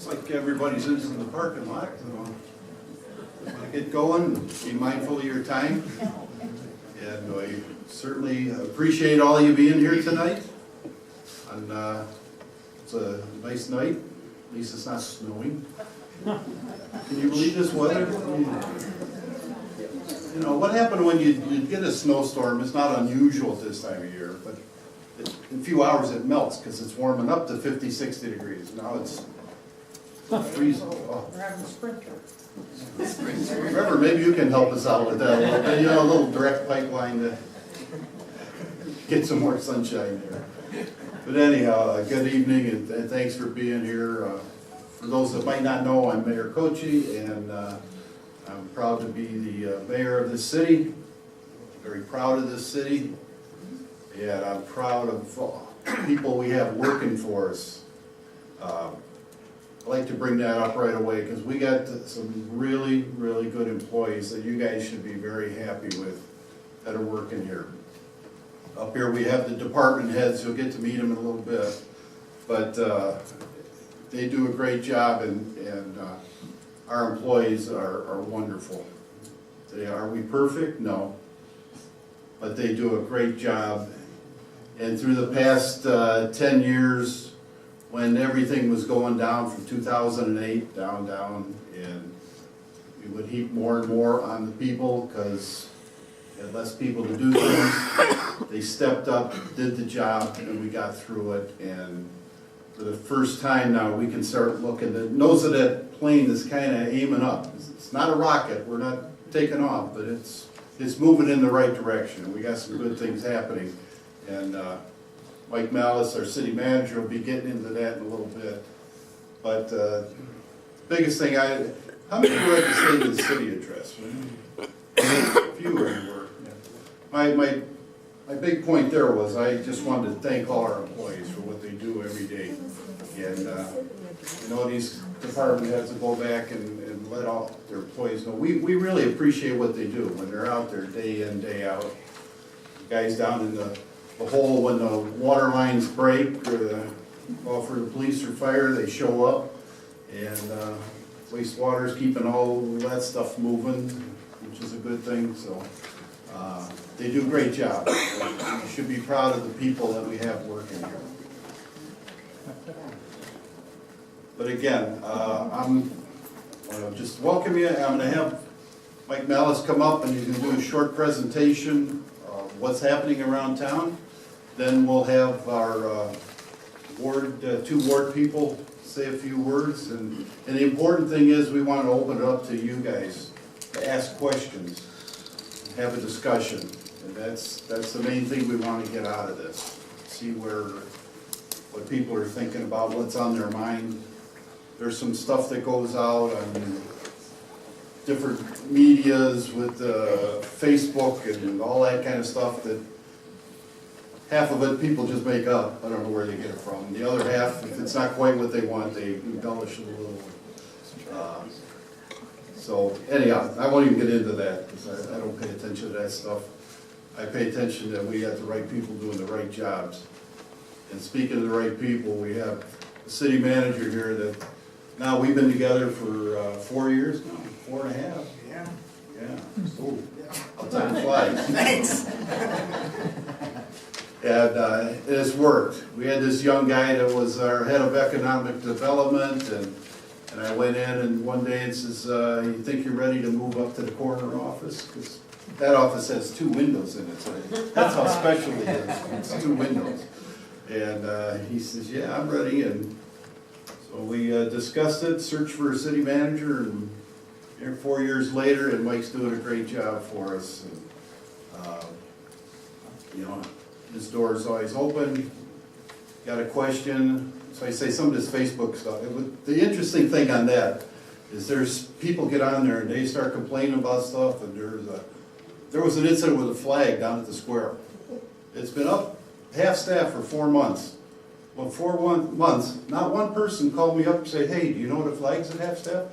Looks like everybody's into the parking lot. Want to get going, be mindful of your time. And I certainly appreciate all you being here tonight. And it's a nice night, at least it's not snowing. Can you believe this weather? You know, what happened when you get a snowstorm, it's not unusual at this time of year, but in a few hours it melts because it's warming up to 50, 60 degrees. Now it's freezing. Oh. We're having a sprinter. Remember, maybe you can help us out with that a little bit. You know, a little direct pipeline to get some more sunshine there. But anyhow, good evening and thanks for being here. For those that might not know, I'm Mayor Koci, and I'm proud to be the mayor of this city. Very proud of this city, and I'm proud of people we have working for us. I like to bring that up right away because we got some really, really good employees that you guys should be very happy with that are working here. Up here we have the department heads. You'll get to meet them in a little bit, but they do a great job, and our employees are wonderful. Are we perfect? No, but they do a great job. And through the past 10 years, when everything was going down from 2008, down, and we would heap more and more on the people because we had less people to do things. They stepped up, did the job, and we got through it. And for the first time now, we can start looking. The nose of that plane is kind of aiming up. It's not a rocket. We're not taking off, but it's moving in the right direction. We got some good things happening. And Mike Mallis, our city manager, will be getting into that in a little bit. But biggest thing, how many of you like to say the city address? A few of you were. Yeah. My big point there was I just wanted to thank all our employees for what they do every day. And you know, these department heads to go back and let all their employees know. We really appreciate what they do when they're out there day in, day out. The guys down in the hole when the water lines break or the call for the police or fire, they show up, and wastewater's keeping all that stuff moving, which is a good thing. So they do a great job. You should be proud of the people that we have working here. But again, I'm just welcome you. I'm going to have Mike Mallis come up and he's going to do a short presentation of what's happening around town. Then we'll have our two ward people say a few words. And the important thing is we want to open it up to you guys to ask questions, have a discussion. And that's the main thing we want to get out of this. See what people are thinking about, what's on their mind. There's some stuff that goes out on different medias with Facebook and all that kind of stuff that half of it people just make up. I don't know where they get it from. The other half, if it's not quite what they want, they embellish it a little. So anyhow, I won't even get into that because I don't pay attention to that stuff. I pay attention that we got the right people doing the right jobs. And speaking of the right people, we have a city manager here that now we've been together for 4 years now, 4.5. Yeah. Yeah. Ooh. How time flies. Thanks. And it has worked. We had this young guy that was our head of economic development, and I went in and one day and says, you think you're ready to move up to the corner office? Because that office has 2 windows in it, so that's how special it is. It's 2 windows. And he says, yeah, I'm ready. And so we discussed it, searched for a city manager, and 4 years later, and Mike's doing a great job for us. And, you know, his door is always open. Got a question? So I say some of this Facebook stuff. The interesting thing on that is there's people get on there and they start complaining about stuff. And there was an incident with a flag down at the square. It's been up half-staff for 4 months. Well, 4 months, not one person called me up and say, hey, do you know what a flag's at half-staff?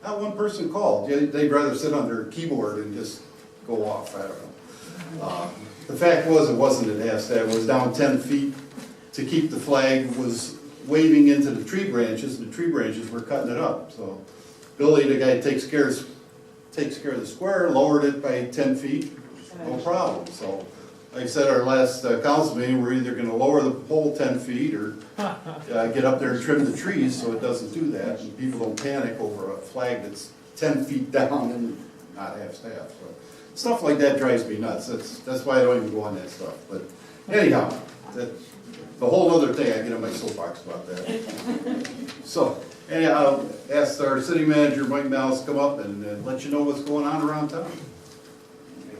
Not one person called. They'd rather sit on their keyboard and just go off. I don't know. The fact was it wasn't at half-staff. It was down 10 feet to keep the flag was waving into the tree branches, and the tree branches were cutting it up. So Billy, the guy takes care of the square, lowered it by 10 feet, no problem. So like I said, our last council meeting, we're either gonna lower the pole 10 feet or get up there and trim the trees so it doesn't do that, and people don't panic over a flag that's 10 feet down and not half staff. So stuff like that drives me nuts. That's why I don't even go on that stuff. But anyhow, the whole other thing, I get on my soapbox about that. So anyhow, I'll ask our city manager, Mike Mallis, to come up and let you know what's going on around town.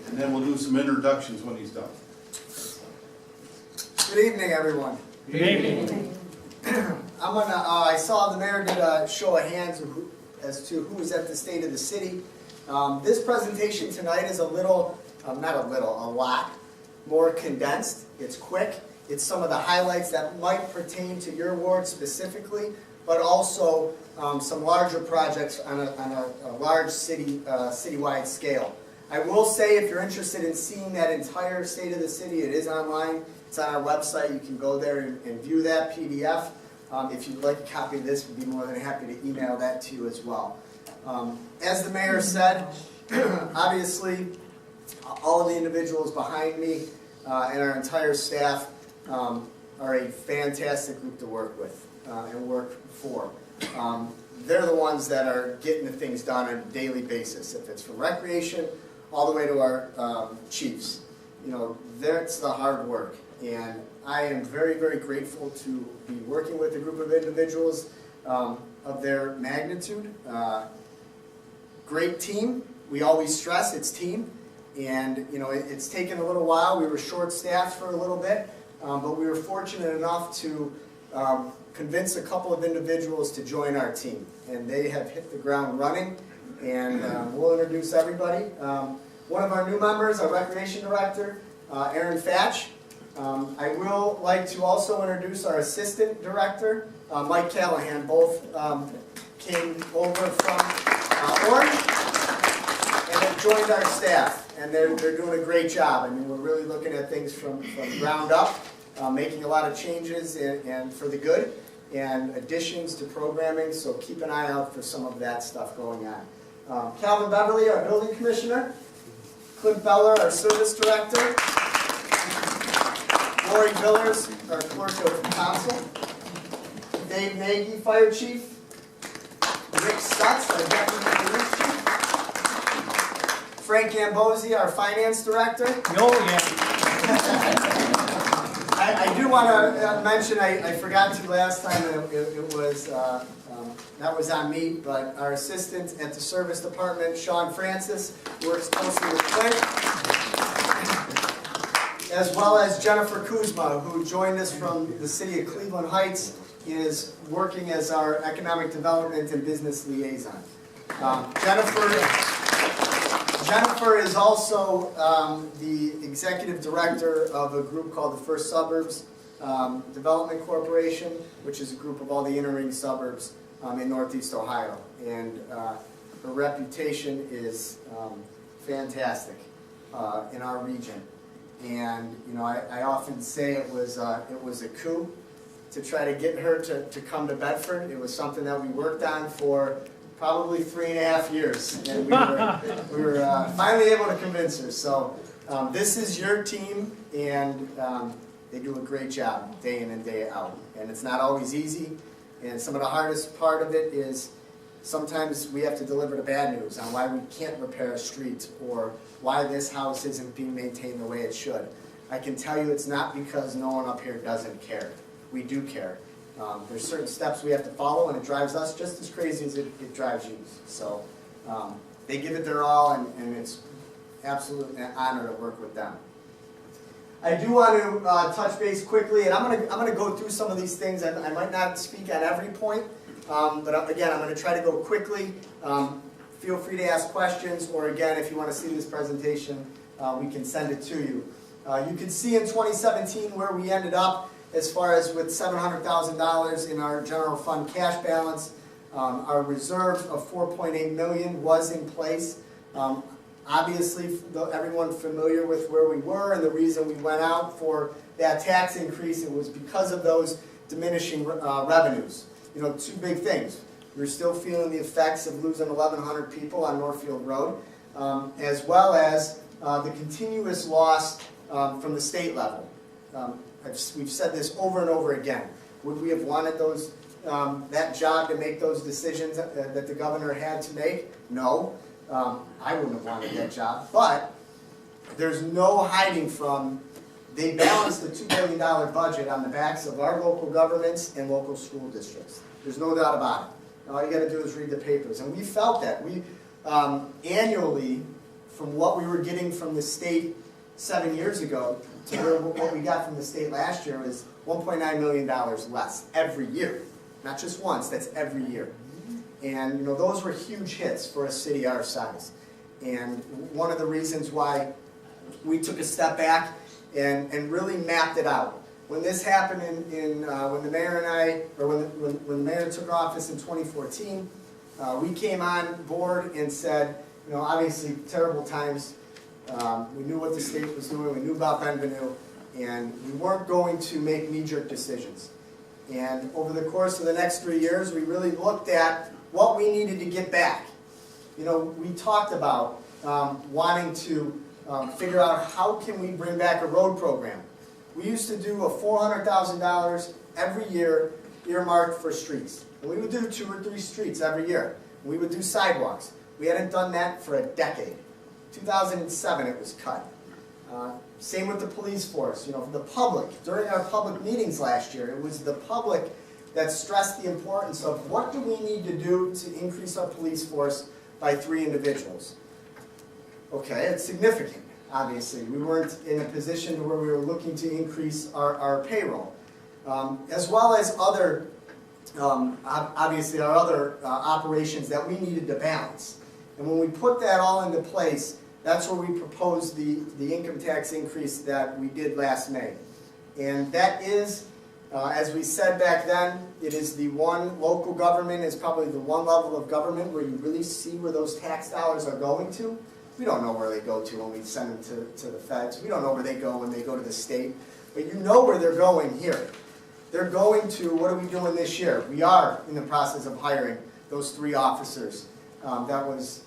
And then we'll do some introductions when he's done. Good evening, everyone. Good evening. I saw the mayor did a show of hands as to who was at the state of the city. This presentation tonight is a lot more condensed. It's quick. It's some of the highlights that might pertain to your ward specifically, but also some larger projects on a large citywide scale. I will say, if you're interested in seeing that entire state of the city, it is online. It's on our website. You can go there and view that PDF. If you'd like a copy of this, we'd be more than happy to email that to you as well. As the mayor said, obviously, all of the individuals behind me and our entire staff are a fantastic group to work with and work for. They're the ones that are getting the things done on a daily basis. If it's from recreation all the way to our chiefs, you know, that's the hard work. And I am very, very grateful to be working with a group of individuals of their magnitude. Great team. We always stress it's team. And, you know, it's taken a little while. We were short-staffed for a little bit, but we were fortunate enough to convince a couple of individuals to join our team. And they have hit the ground running, and we'll introduce everybody. One of our new members, our Recreation Director, Aaron Fatch. I will like to also introduce our Assistant Director, Mike Callahan. Both came over from Orange and have joined our staff. And they're doing a great job. I mean, we're really looking at things from ground up, making a lot of changes and for the good, and additions to programming, so keep an eye out for some of that stuff going on. Calvin Beverly, our Building Commissioner. Clint Beller, our Service Director. Lori Villers, our Clerk of Council. Dave Nagy, Fire Chief. Rick Stutz, our Deputy Police Chief. Frank Gambosi, our Finance Director. I do want to mention, I forgot to last time, it was, that was on me, but our assistant at the Service Department, Sean Francis, works closely with Clint, as well as Jennifer Kuzma, who joined us from the city of Cleveland Heights, is working as our Economic Development and Business Liaison. Jennifer is also the executive director of a group called the First Suburbs Development Corporation, which is a group of all the inner-ring suburbs in Northeast Ohio. And her reputation is fantastic in our region. And you know, I often say it was a coup to try to get her to come to Bedford. It was something that we worked on for probably 3.5 years, and we were finally able to convince her. So this is your team, and they do a great job day in and day out. And it's not always easy, and some of the hardest part of it is sometimes we have to deliver the bad news on why we can't repair a street or why this house isn't being maintained the way it should. I can tell you it's not because no one up here doesn't care. We do care. There's certain steps we have to follow, and it drives us just as crazy as it drives you. So they give it their all, and it's absolutely an honor to work with them. I do want to touch base quickly, and I'm gonna go through some of these things. I might not speak at every point, but again, I'm going to try to go quickly. Feel free to ask questions, or again, if you want to see this presentation, we can send it to you. You can see in 2017 where we ended up as far as with $700,000 in our general fund cash balance. Our reserve of $4.8 million was in place. Obviously, everyone familiar with where we were and the reason we went out for that tax increase, it was because of those diminishing revenues. You know, two big things. We're still feeling the effects of losing 1,100 people on Northfield Road, as well as the continuous loss from the state level. We've said this over and over again. Would we have wanted those that job to make those decisions that the governor had to make? No, I wouldn't have wanted that job. But there's no hiding from, they balanced the $2 billion budget on the backs of our local governments and local school districts. There's no doubt about it. All you got to do is read the papers. And we felt that. We annually, from what we were getting from the state 7 years ago to what we got from the state last year was $1.9 million less every year. Not just once, that's every year. And you know, those were huge hits for a city our size. And one of the reasons why we took a step back and really mapped it out. When this happened when the mayor and I, or when the mayor took office in 2014, we came on board and said, you know, obviously terrible times. We knew what the state was doing, we knew about Benvenue, and we weren't going to make knee-jerk decisions. And over the course of the next 3 years, we really looked at what we needed to get back. You know, we talked about wanting to figure out how can we bring back a road program. We used to do a $400,000 every year earmarked for streets. And we would do 2 or 3 streets every year. We would do sidewalks. We hadn't done that for a decade. 2007 it was cut. Same with the police force. You know, the public, during our public meetings last year, it was the public that stressed the importance of what do we need to do to increase our police force by 3 individuals. Okay, it's significant, obviously. We weren't in a position where we were looking to increase our payroll. As well as other, obviously our other operations that we needed to balance. And when we put that all into place, that's where we proposed the income tax increase that we did last May. And that is, as we said back then, it is the one, local government is probably the one level of government where you really see where those tax dollars are going to. We don't know where they go to when we send them to the feds. We don't know where they go when they go to the state. But you know where they're going here. They're going to, what are we doing this year? We are in the process of hiring those 3 officers that was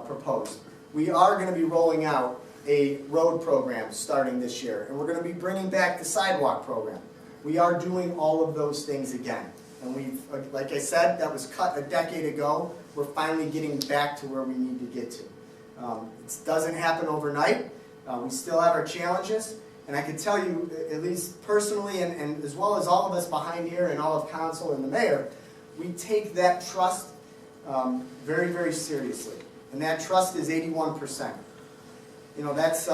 proposed. We are going to be rolling out a road program starting this year. And we're going to be bringing back the sidewalk program. We are doing all of those things again. And we've, like I said, that was cut a decade ago. We're finally getting back to where we need to get to. It doesn't happen overnight. We still have our challenges. And I can tell you, at least personally, and as well as all of us behind here and all of council and the mayor, we take that trust very, very seriously. And that trust is 81%. You know, that's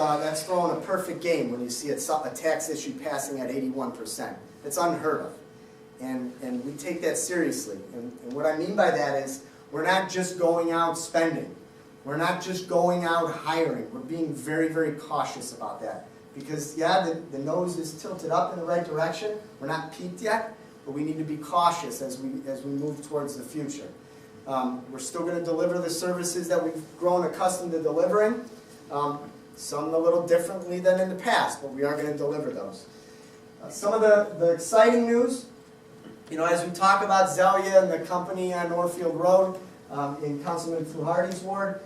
throwing a perfect game when you see a tax issue passing at 81%. It's unheard of. And we take that seriously. And what I mean by that is we're not just going out spending. We're not just going out hiring. We're being very, very cautious about that. Because, yeah, the nose is tilted up in the right direction. We're not peaked yet, but we need to be cautious as we move towards the future. We're still going to deliver the services that we've grown accustomed to delivering. Some a little differently than in the past, but we are going to deliver those. Some of the exciting news, you know, as we talk about Zelia and the company on Northfield Road in Councilman Fluharty's ward,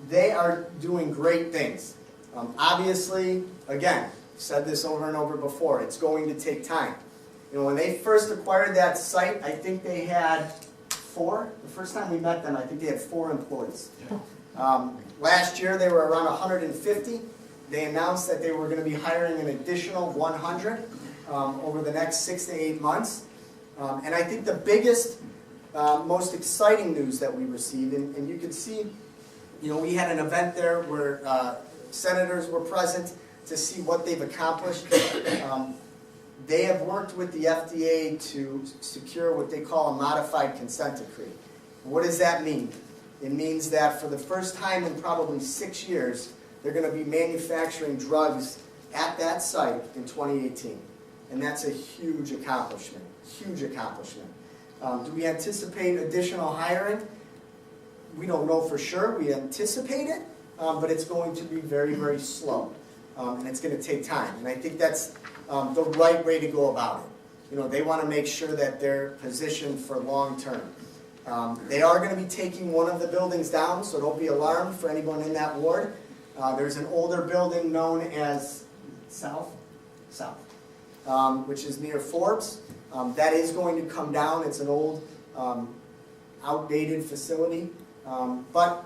they are doing great things. Obviously, again, I've said this over and over before, it's going to take time. You know, when they first acquired that site, I think they had 4. The first time we met them, I think they had 4 employees. Last year, they were around 150. They announced that they were going to be hiring an additional 100 over the next 6 to 8 months. And I think the biggest, most exciting news that we received, and you can see, you know, we had an event there where senators were present to see what they've accomplished. They have worked with the FDA to secure what they call a modified consent decree. What does that mean? It means that for the first time in probably 6 years, they're going to be manufacturing drugs at that site in 2018. And that's a huge accomplishment, huge accomplishment. Do we anticipate additional hiring? We don't know for sure. We anticipate it, but it's going to be very, very slow. And it's going to take time. And I think that's the right way to go about it. they want to make sure that they're positioned for long term. They are going to be taking one of the buildings down, so don't be alarmed for anyone in that ward. There's an older building known as South, which is near Forbes. That is going to come down. It's an old, outdated facility, but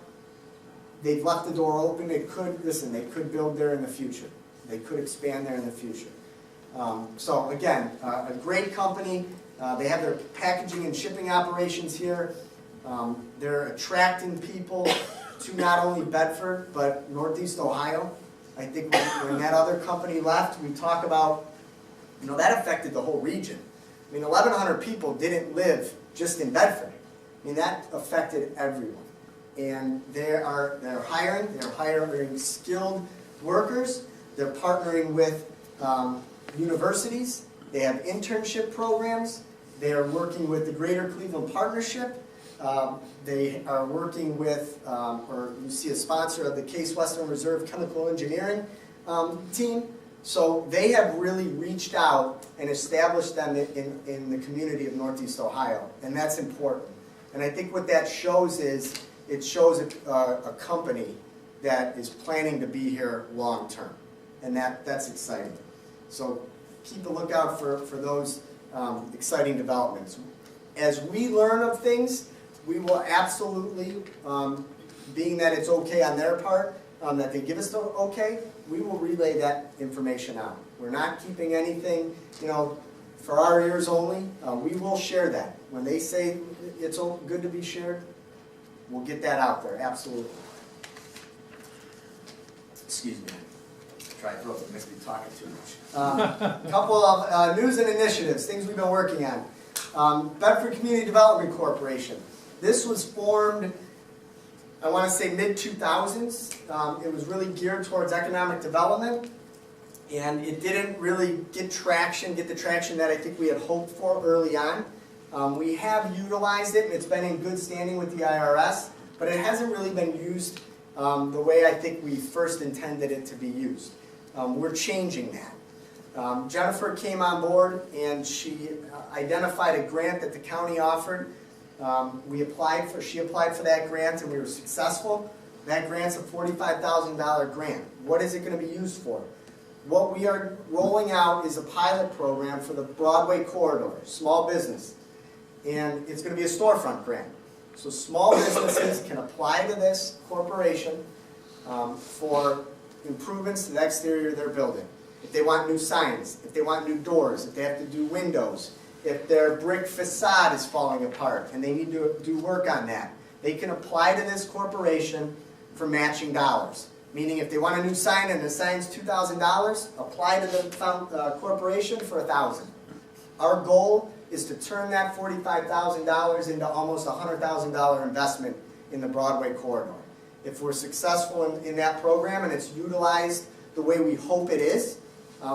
they've left the door open. They could build there in the future. They could expand there in the future. So again, a great company. They have their packaging and shipping operations here. They're attracting people to not only Bedford, but Northeast Ohio. I think when that other company left, we talk about, that affected the whole region. 1,100 people didn't live just in Bedford. That affected everyone. And they're hiring skilled workers. They're partnering with universities. They have internship programs. They are working with the Greater Cleveland Partnership. They are working with, or you see a sponsor of the Case Western Reserve Chemical Engineering team. So they have really reached out and established them in the community of Northeast Ohio, and that's important. And I think what that shows is, it shows a company that is planning to be here long term, and that's exciting. So keep a lookout for those exciting developments. As we learn of things, we will absolutely, being that it's okay on their part, that they give us the okay, we will relay that information out. We're not keeping anything, for our ears only. We will share that. When they say it's good to be shared, we'll get that out there, absolutely. Excuse me. Try to throat, it makes me talking too much. A couple of news and initiatives, things we've been working on. Bedford Community Development Corporation. This was formed, I want to say mid-2000s. It was really geared towards economic development, and it didn't really get the traction that I think we had hoped for early on. We have utilized it, and it's been in good standing with the IRS, but it hasn't really been used the way I think we first intended it to be used. We're changing that. Jennifer came on board, and she identified a grant that the county offered. She applied for that grant, and we were successful. That grant's a $45,000 grant. What is it going to be used for? What we are rolling out is a pilot program for the Broadway corridor, small business. And it's going to be a storefront grant. So small businesses can apply to this corporation for improvements to the exterior of their building. If they want new signs, if they want new doors, if they have to do windows, if their brick facade is falling apart and they need to do work on that, they can apply to this corporation for matching dollars. Meaning if they want a new sign and the sign's $2,000, apply to the corporation for $1,000. Our goal is to turn that $45,000 into almost a $100,000 investment in the Broadway corridor. If we're successful in that program and it's utilized the way we hope it is,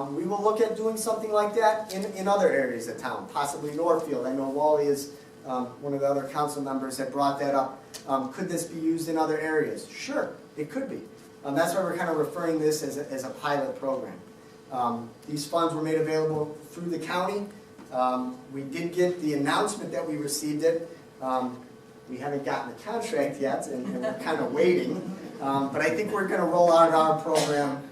we will look at doing something like that in other areas of town, possibly Northfield. I know Wally is one of the other council members that brought that up. Could this be used in other areas? Sure, it could be. That's why we're kind of referring this as a pilot program. These funds were made available through the county. We did get the announcement that we received it. We haven't gotten the contract yet, and we're kind of waiting. But I think we're going to roll out our program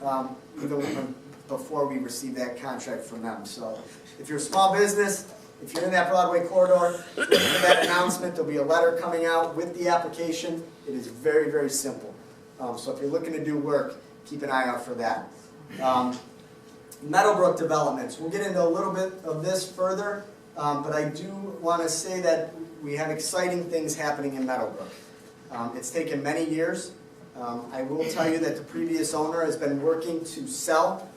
even before we receive that contract from them. So if you're a small business, if you're in that Broadway corridor, look for that announcement. There'll be a letter coming out with the application. It is very, very simple. So if you're looking to do work, keep an eye out for that. Meadowbrook developments. We'll get into a little bit of this further, but I do want to say that we have exciting things happening in Meadowbrook. It's taken many years. I will tell you that the previous owner has been working to sell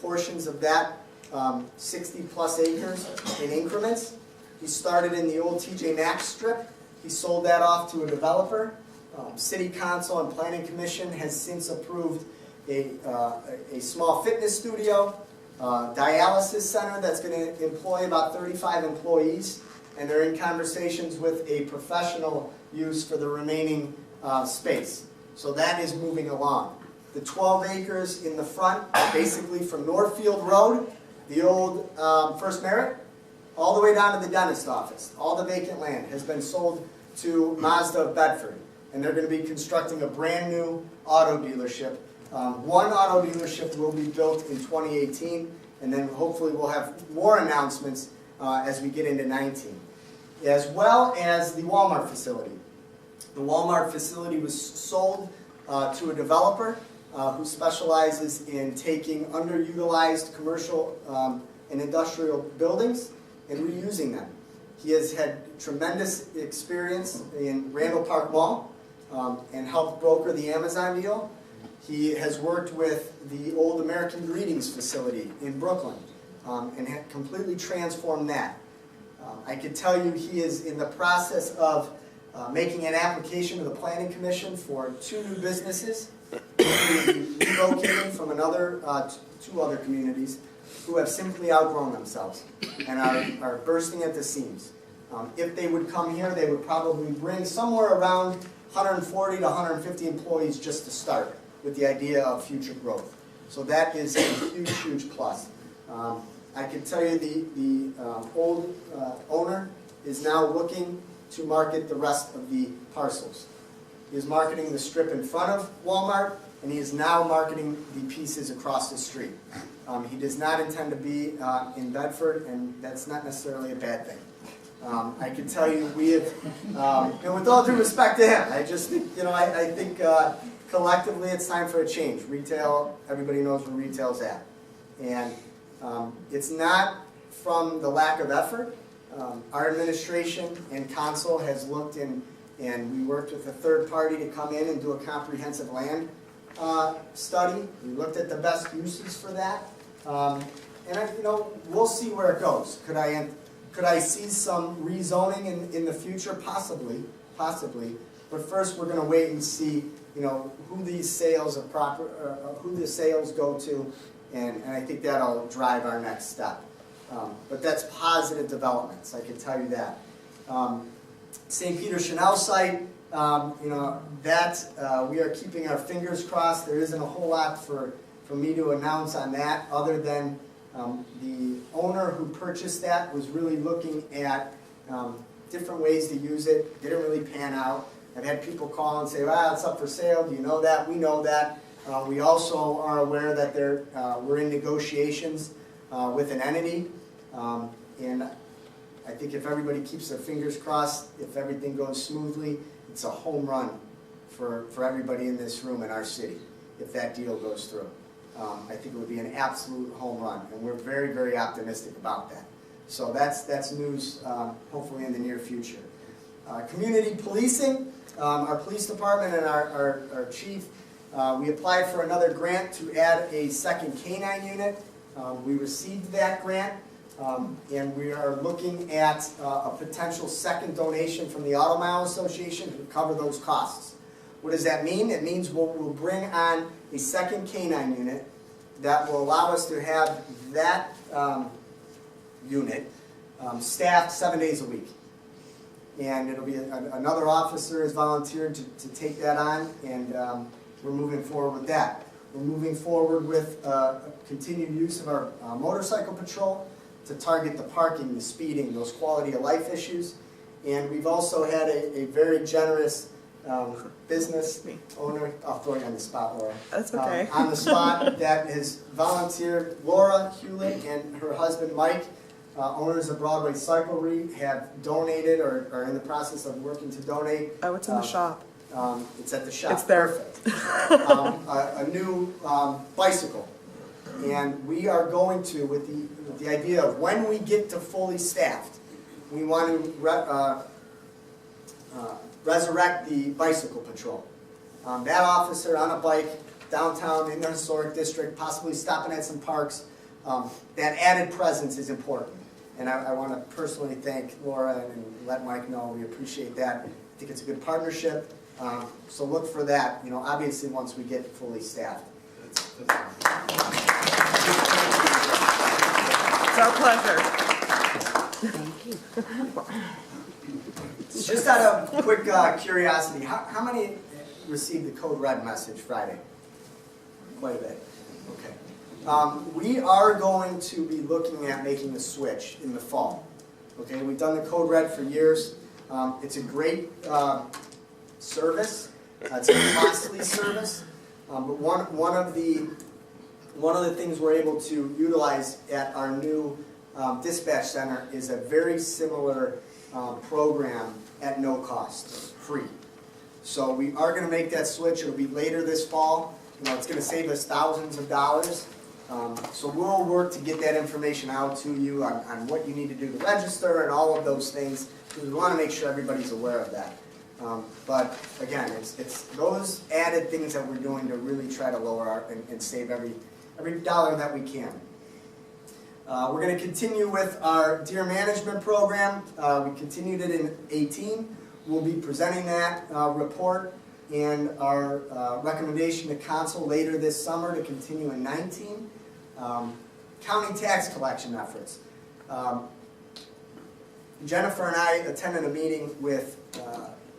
portions of that 60 plus acres in increments. He started in the old TJ Maxx strip. He sold that off to a developer. City Council and Planning Commission has since approved a small fitness studio, dialysis center that's going to employ about 35 employees, and they're in conversations with a professional use for the remaining space. So that is moving along. The 12 acres in the front, basically from Northfield Road, the old First Merit, all the way down to the dentist office. All the vacant land has been sold to Mazda of Bedford, and they're going to be constructing a brand new auto dealership. One auto dealership will be built in 2018, and then hopefully we'll have more announcements as we get into 19. As well as the Walmart facility. The Walmart facility was sold to a developer who specializes in taking underutilized commercial and industrial buildings and reusing them. He has had tremendous experience in Randall Park Mall and helped broker the Amazon deal. He has worked with the old American Greetings facility in Brooklyn and had completely transformed that. I can tell you he is in the process of making an application to the Planning Commission for 2 new businesses who will be relocating from two other communities who have simply outgrown themselves and are bursting at the seams. If they would come here, they would probably bring somewhere around 140 to 150 employees just to start, with the idea of future growth. So that is a huge, huge plus. I can tell you the old owner is now looking to market the rest of the parcels. He is marketing the strip in front of Walmart, and he is now marketing the pieces across the street. He does not intend to be in Bedford, and that's not necessarily a bad thing. I can tell you we have, and with all due respect to him, I just think, I think collectively it's time for a change. Retail, everybody knows where retail's at. And it's not from the lack of effort. Our administration and council has looked and we worked with a third party to come in and do a comprehensive land study. We looked at the best uses for that. We'll see where it goes. Could I see some rezoning in the future? Possibly. But first we're going to wait and see, who these sales who the sales go to, and I think that'll drive our next step. But that's positive developments, I can tell you that. St. Peter Chanel site, we are keeping our fingers crossed. There isn't a whole lot for me to announce on that, other than the owner who purchased that was really looking at different ways to use it. Didn't really pan out. I've had people call and say, "Well, it's up for sale. Do you know that?" We know that. We also are aware that we're in negotiations with an entity, and I think if everybody keeps their fingers crossed, if everything goes smoothly, it's a home run for everybody in this room in our city if that deal goes through. I think it would be an absolute home run, and we're very, very optimistic about that. So that's news, hopefully in the near future. Community policing, our police department and our chief, we applied for another grant to add a second K-9 unit. We received that grant, and we are looking at a potential second donation from the Auto Mile Association to cover those costs. What does that mean? It means we'll bring on a second K-9 unit that will allow us to have that unit staffed 7 days a week. And it'll be another officer has volunteered to take that on, and we're moving forward with that. We're moving forward with continued use of our motorcycle patrol to target the parking, the speeding, those quality of life issues. And we've also had a very generous business owner, I'll throw you on the spot, Laura. That's okay. On the spot that has volunteered, Laura Hewlett and her husband Mike, owners of Broadway Cyclery, have donated or are in the process of working to donate. Oh, it's in the shop. It's at the shop. It's there. Perfect. A new bicycle. And we are going to, with the idea of when we get to fully staffed, we want to resurrect the bicycle patrol. That officer on a bike downtown in the historic district, possibly stopping at some parks, that added presence is important. And I want to personally thank Laura and let Mike know we appreciate that. I think it's a good partnership. So look for that, obviously once we get fully staffed. It's our pleasure. Just out of quick curiosity, how many received the Code Red message Friday? Quite a bit. Okay. We are going to be looking at making the switch in the fall. Okay, we've done the Code Red for years. It's a great service. It's a costly service, but one of the things we're able to utilize at our new dispatch center is a very similar program at no cost, free. So we are going to make that switch. It'll be later this fall. It's going to save us thousands of dollars. So we'll work to get that information out to you on what you need to do to register and all of those things, because we want to make sure everybody's aware of that. But again, it's those added things that we're doing to really try to lower and save every dollar that we can. We're going to continue with our deer management program. We continued it in 18. We'll be presenting that report and our recommendation to council later this summer to continue in 19. County tax collection efforts. Jennifer and I attended a meeting with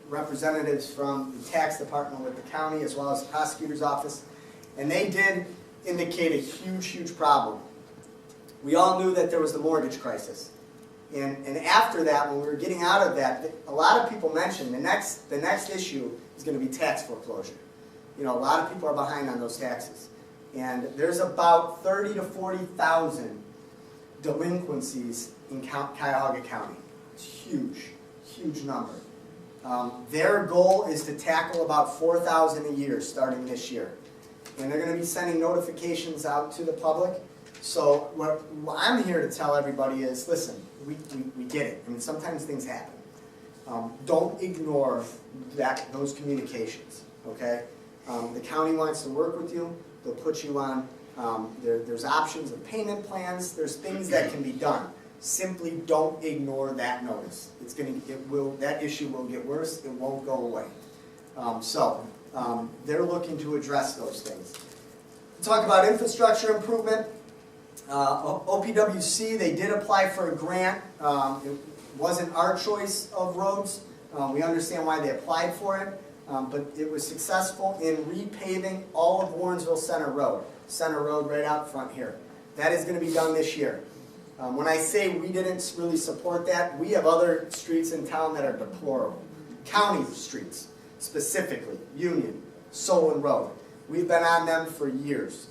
representatives from the tax department with the county as well as the prosecutor's office, and they did indicate a huge problem. We all knew that there was the mortgage crisis. And after that, when we were getting out of that, a lot of people mentioned the next issue is going to be tax foreclosure. A lot of people are behind on those taxes. And there's about 30,000 to 40,000 delinquencies in Cuyahoga County. It's huge number. Their goal is to tackle about 4,000 a year starting this year. And they're going to be sending notifications out to the public. So what I'm here to tell everybody is, listen, we get it. I mean, sometimes things happen. Don't ignore those communications, okay? The county wants to work with you. They'll put you on, there's options of payment plans. There's things that can be done. Simply don't ignore that notice. That issue will get worse. It won't go away. They're looking to address those things. Talk about infrastructure improvement. OPWC, they did apply for a grant. It wasn't our choice of roads. We understand why they applied for it, but it was successful in repaving all of Warrensville Center Road. Center Road right out front here. That is going to be done this year. When I say we didn't really support that, we have other streets in town that are deplorable. County streets, specifically, Union, Solon Road. We've been on them for years.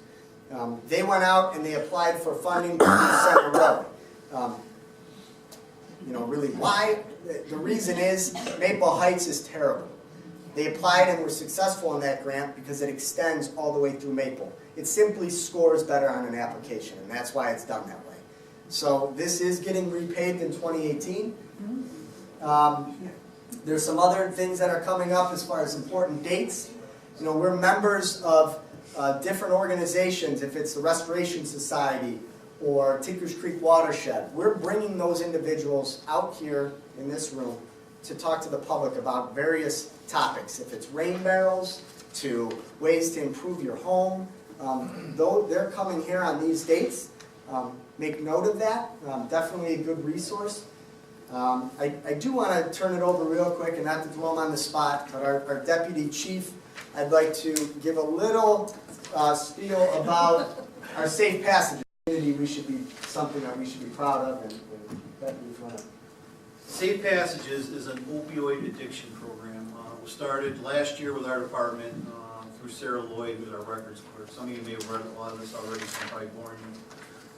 They went out and they applied for funding to do Center Road. Really why? The reason is Maple Heights is terrible. They applied and were successful in that grant because it extends all the way through Maple. It simply scores better on an application, and that's why it's done that way. So this is getting repaved in 2018. There's some other things that are coming up as far as important dates. We're members of different organizations, if it's the Restoration Society or Tinkers Creek Watershed. We're bringing those individuals out here in this room to talk to the public about various topics. If it's rain barrels, to ways to improve your home. Though they're coming here on these dates, make note of that. Definitely a good resource. I do want to turn it over real quick, and not to throw them on the spot, but our deputy chief, I'd like to give a little spiel about our safe passage. We should be something that we should be proud of, and that we want to. Safe Passages is an opioid addiction program. We started last year with our department through Sarah Lloyd, who's our records clerk. Some of you may have read a lot of this already, so I'm probably boring you.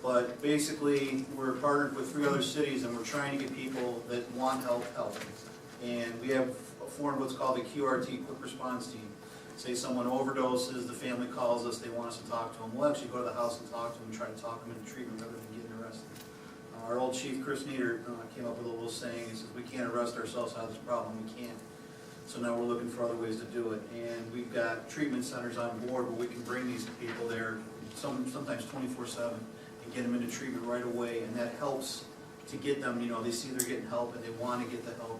But basically, we're partnered with 3 other cities, and we're trying to get people that want help. And we have formed what's called the QRT, Quick Response Team. Say someone overdoses, the family calls us, they want us to talk to them. We'll actually go to the house and talk to them and try to talk them into treatment rather than getting arrested. Our old chief, Chris Nieder, came up with a little saying. He says, we can't arrest ourselves out of this problem, we can't. So now we're looking for other ways to do it. And we've got treatment centers on board where we can bring these people there, sometimes 24/7, and get them into treatment right away. And that helps to get them, they see they're getting help and they want to get the help.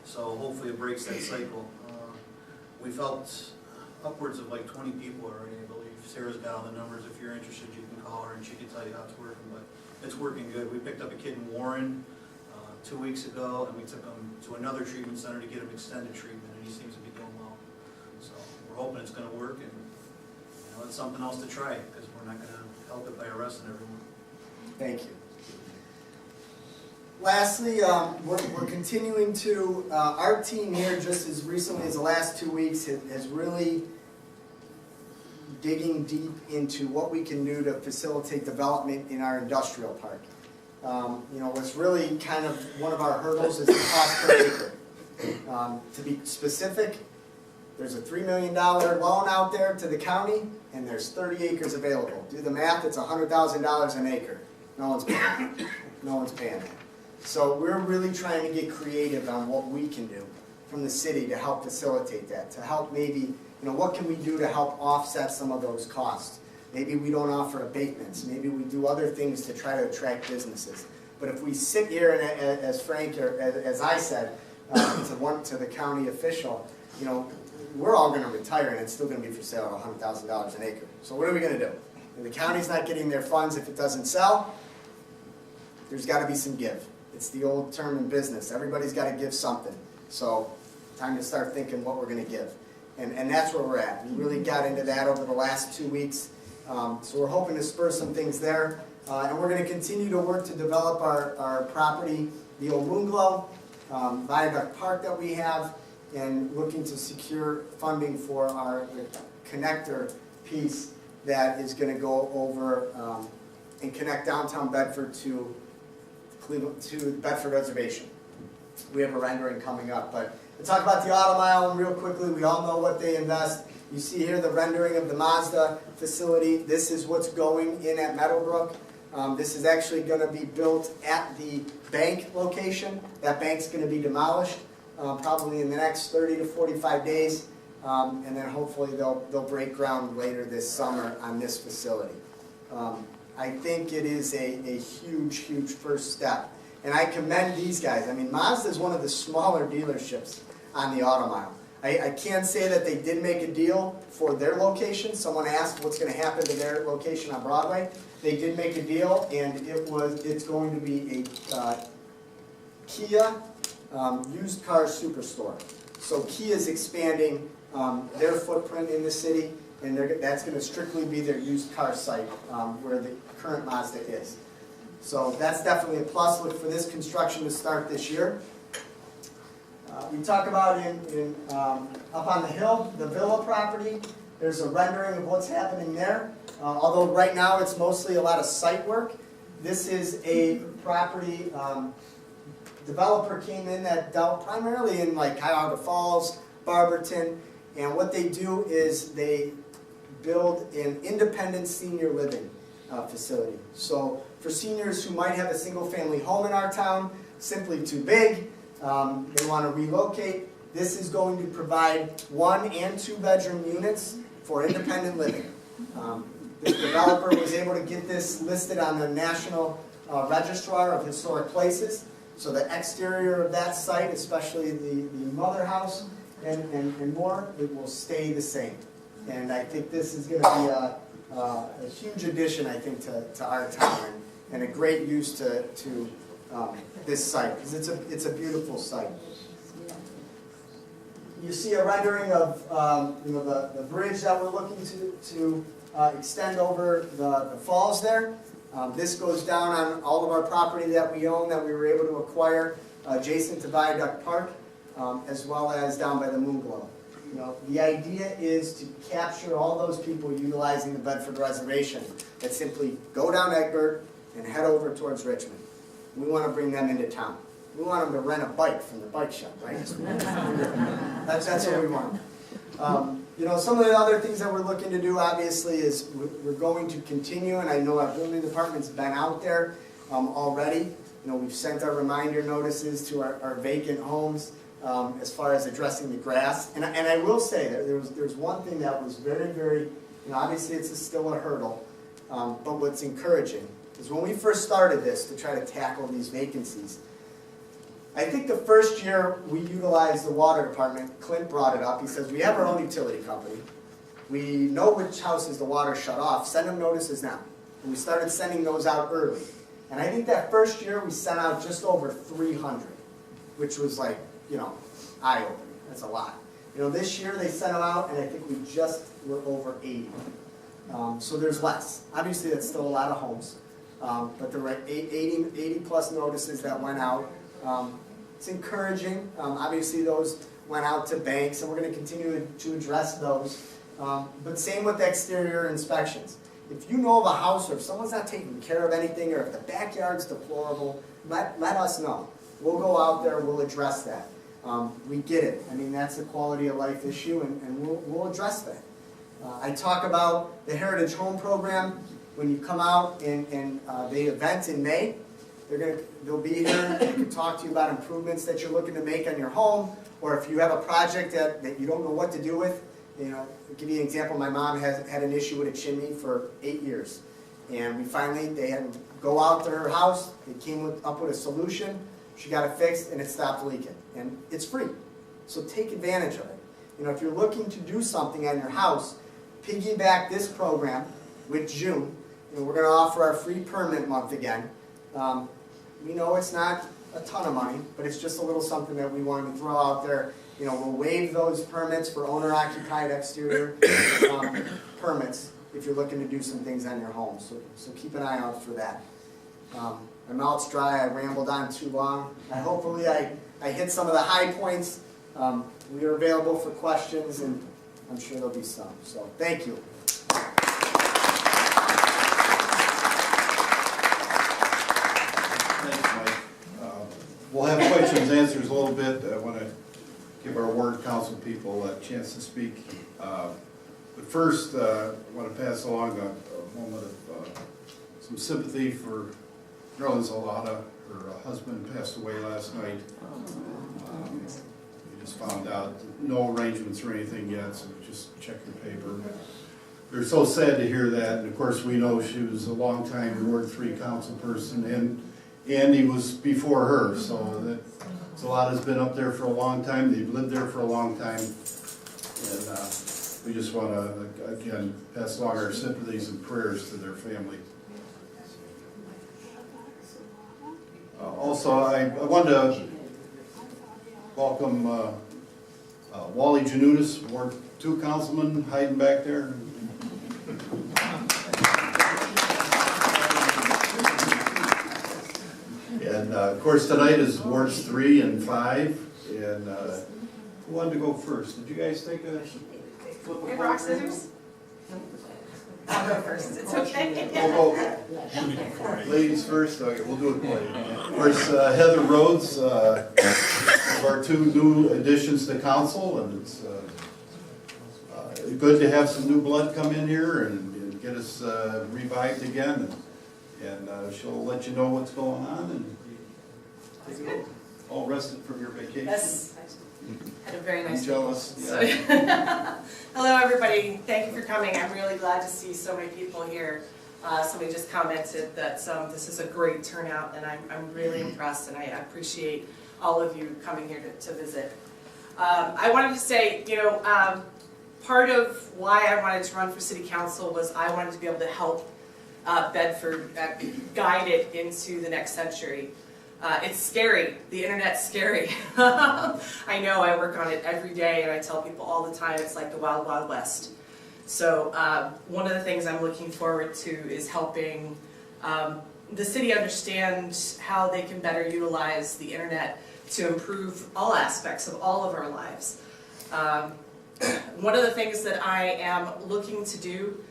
So hopefully it breaks that cycle. We've helped upwards of like 20 people already, I believe. Sarah's got all the numbers. If you're interested, you can call her and she can tell you how it's working. But it's working good. We picked up a kid in Warren 2 weeks ago, and we took him to another treatment center to get him extended treatment, and he seems to be doing well. So we're hoping it's going to work, and it's something else to try, because we're not going to help it by arresting everyone. Thank you. Lastly, we're continuing to, our team here, just as recently as the last 2 weeks, has really digging deep into what we can do to facilitate development in our industrial park. You know, what's really kind of one of our hurdles is the cost per acre. To be specific, there's a $3 million loan out there to the county, and there's 30 acres available. Do the math, it's $100,000 an acre. No one's paying that. No one's paying that. So we're really trying to get creative on what we can do from the city to help facilitate that, to help maybe, you know, what can we do to help offset some of those costs? Maybe we don't offer abatements. Maybe we do other things to try to attract businesses. But if we sit here and, as Frank, or as I said, to the county official, you know, we're all going to retire and it's still going to be for sale at $100,000 an acre. So what are we going to do? If the county's not getting their funds, if it doesn't sell, there's got to be some give. It's the old term in business. Everybody's got to give something. So time to start thinking what we're going to give. And that's where we're at. We really got into that over the last 2 weeks. So we're hoping to spur some things there. And we're going to continue to work to develop our property, the old Moonglow, Viaduct Park that we have, and looking to secure funding for the connector piece that is going to go over and connect downtown Bedford to Bedford Reservation. We have a rendering coming up, but to talk about the Auto Mile real quickly, we all know what they invest. You see here the rendering of the Mazda facility. This is what's going in at Meadowbrook. This is actually going to be built at the bank location. That bank's going to be demolished probably in the next 30 to 45 days, and then hopefully they'll break ground later this summer on this facility. I think it is a huge, huge first step. And I commend these guys. I mean, Mazda is one of the smaller dealerships on the Auto Mile. I can't say that they did make a deal for their location. Someone asked what's going to happen to their location on Broadway. They did make a deal, and it's going to be a Kia used car superstore. So Kia is expanding their footprint in the city, and that's going to strictly be their used car site where the current Mazda is. So that's definitely a plus. Look for this construction to start this year. We talk about up on the hill, the Villa property. There's a rendering of what's happening there. Although right now it's mostly a lot of site work. This is a property developer came in that dealt primarily in like Cuyahoga Falls, Barberton, and what they do is they build an independent senior living facility. So for seniors who might have a single family home in our town, simply too big, they want to relocate, this is going to provide 1 and 2 bedroom units for independent living. The developer was able to get this listed on the National Registrar of Historic Places. So the exterior of that site, especially the mother house and more, it will stay the same. And I think this is going to be a huge addition, I think, to our town and a great use to this site, because it's a beautiful site. You see a rendering of the bridge that we're looking to extend over the falls there. This goes down on all of our property that we own that we were able to acquire adjacent to Viaduct Park, as well as down by the Moonglow. You know, the idea is to capture all those people utilizing the Bedford Reservation that simply go down Egbert and head over towards Richmond. We want to bring them into town. We want them to rent a bike from the bike shop, right? That's what we want. You know, some of the other things that we're looking to do, obviously, is we're going to continue, and I know our building department's been out there already. You know, we've sent our reminder notices to our vacant homes as far as addressing the grass. And I will say that there's one thing that was very, very, you know, obviously it's still a hurdle, but what's encouraging is when we first started this to try to tackle these vacancies, I think the first year we utilized the water department, Clint brought it up. He says, we have our own utility company. We know which houses the water shut off. Send them notices now. And we started sending those out early. And I think that first year we sent out just over 300, which was like, you know, eye-opening. That's a lot. You know, this year they sent them out, and I think we just were over 80. So there's less. Obviously, that's still a lot of homes. But there were 80 plus notices that went out. It's encouraging. Obviously those went out to banks, and we're going to continue to address those. But same with exterior inspections. If you know of a house, or if someone's not taking care of anything, or if the backyard's deplorable, let us know. We'll go out there, we'll address that. We get it. I mean, that's a quality of life issue, and we'll address that. I talk about the Heritage Home Program. When you come out and the event in May, they'll be here. They can talk to you about improvements that you're looking to make on your home, or if you have a project that you don't know what to do with. You know, I'll give you an example. My mom has had an issue with a chimney for 8 years, and they had to go out to her house. They came up with a solution. She got it fixed, and it stopped leaking, and it's free. So take advantage of it. You know, if you're looking to do something on your house, piggyback this program with June. You know, we're going to offer our free permit month again. We know it's not a ton of money, but it's just a little something that we wanted to throw out there. You know, we'll waive those permits for owner-occupied exterior permits if you're looking to do some things on your home. So keep an eye out for that. My mouth's dry. I rambled on too long. Hopefully I hit some of the high points. We are available for questions, and I'm sure there'll be some. So thank you. Thanks, Mike. We'll have questions, answers a little bit. I want to give our ward council people a chance to speak. But first, I want to pass along a moment of some sympathy for Rhoades. Her husband passed away last night. We just found out no arrangements or anything yet, so just check your paper. We're so sad to hear that, and of course we know she was a long-time Ward 3 council person, and Andy was before her, so that's a lot has been up there for a long time. They've lived there for a long time, and we just want to, again, pass along our sympathies and prayers to their family. Also, I wanted to welcome Wally Janutis, Ward 2 councilman, hiding back there. And of course, tonight is Wards 3 and 5. And who wanted to go first? Did you guys take a flip? Hey, rock, scissors? I'll go first. It's okay. We'll go ladies first. Okay, we'll do it quickly. Of course, Heather Rhoades, of our 2 new additions to council, and it's good to have some new blood come in here and get us revived again. And she'll let you know what's going on and take it over. All rested from your vacation. Yes, I had a very nice I'm jealous. weekend. Yeah. So hello, everybody. Thank you for coming. I'm really glad to see so many people here. Somebody just commented that this is a great turnout, and I'm really impressed, and I appreciate all of you coming here to visit. I wanted to say, you know, part of why I wanted to run for city council was I wanted to be able to help Bedford guide it into the next century. It's scary. The internet's scary. I know, I work on it every day, and I tell people all the time it's like the wild, wild west. So one of the things I'm looking forward to is helping the city understand how they can better utilize the internet to improve all aspects of all of our lives. One of the things that I am looking to do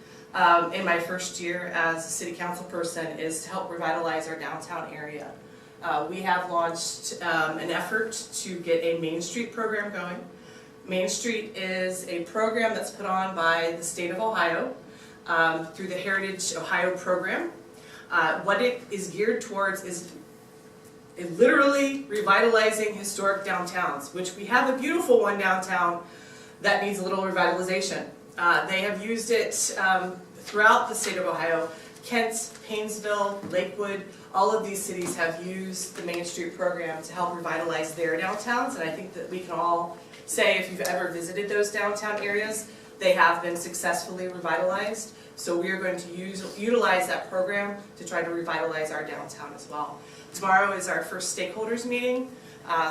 in my first year as a city council person is to help revitalize our downtown area. We have launched an effort to get a Main Street program going. Main Street is a program that's put on by the state of Ohio through the Heritage Ohio program. What it is geared towards is literally revitalizing historic downtowns, which we have a beautiful one downtown that needs a little revitalization. They have used it throughout the state of Ohio. Kent, Painesville, Lakewood, all of these cities have used the Main Street program to help revitalize their downtowns, and I think that we can all say if you've ever visited those downtown areas, they have been successfully revitalized. So we are going to utilize that program to try to revitalize our downtown as well. Tomorrow is our first stakeholders meeting,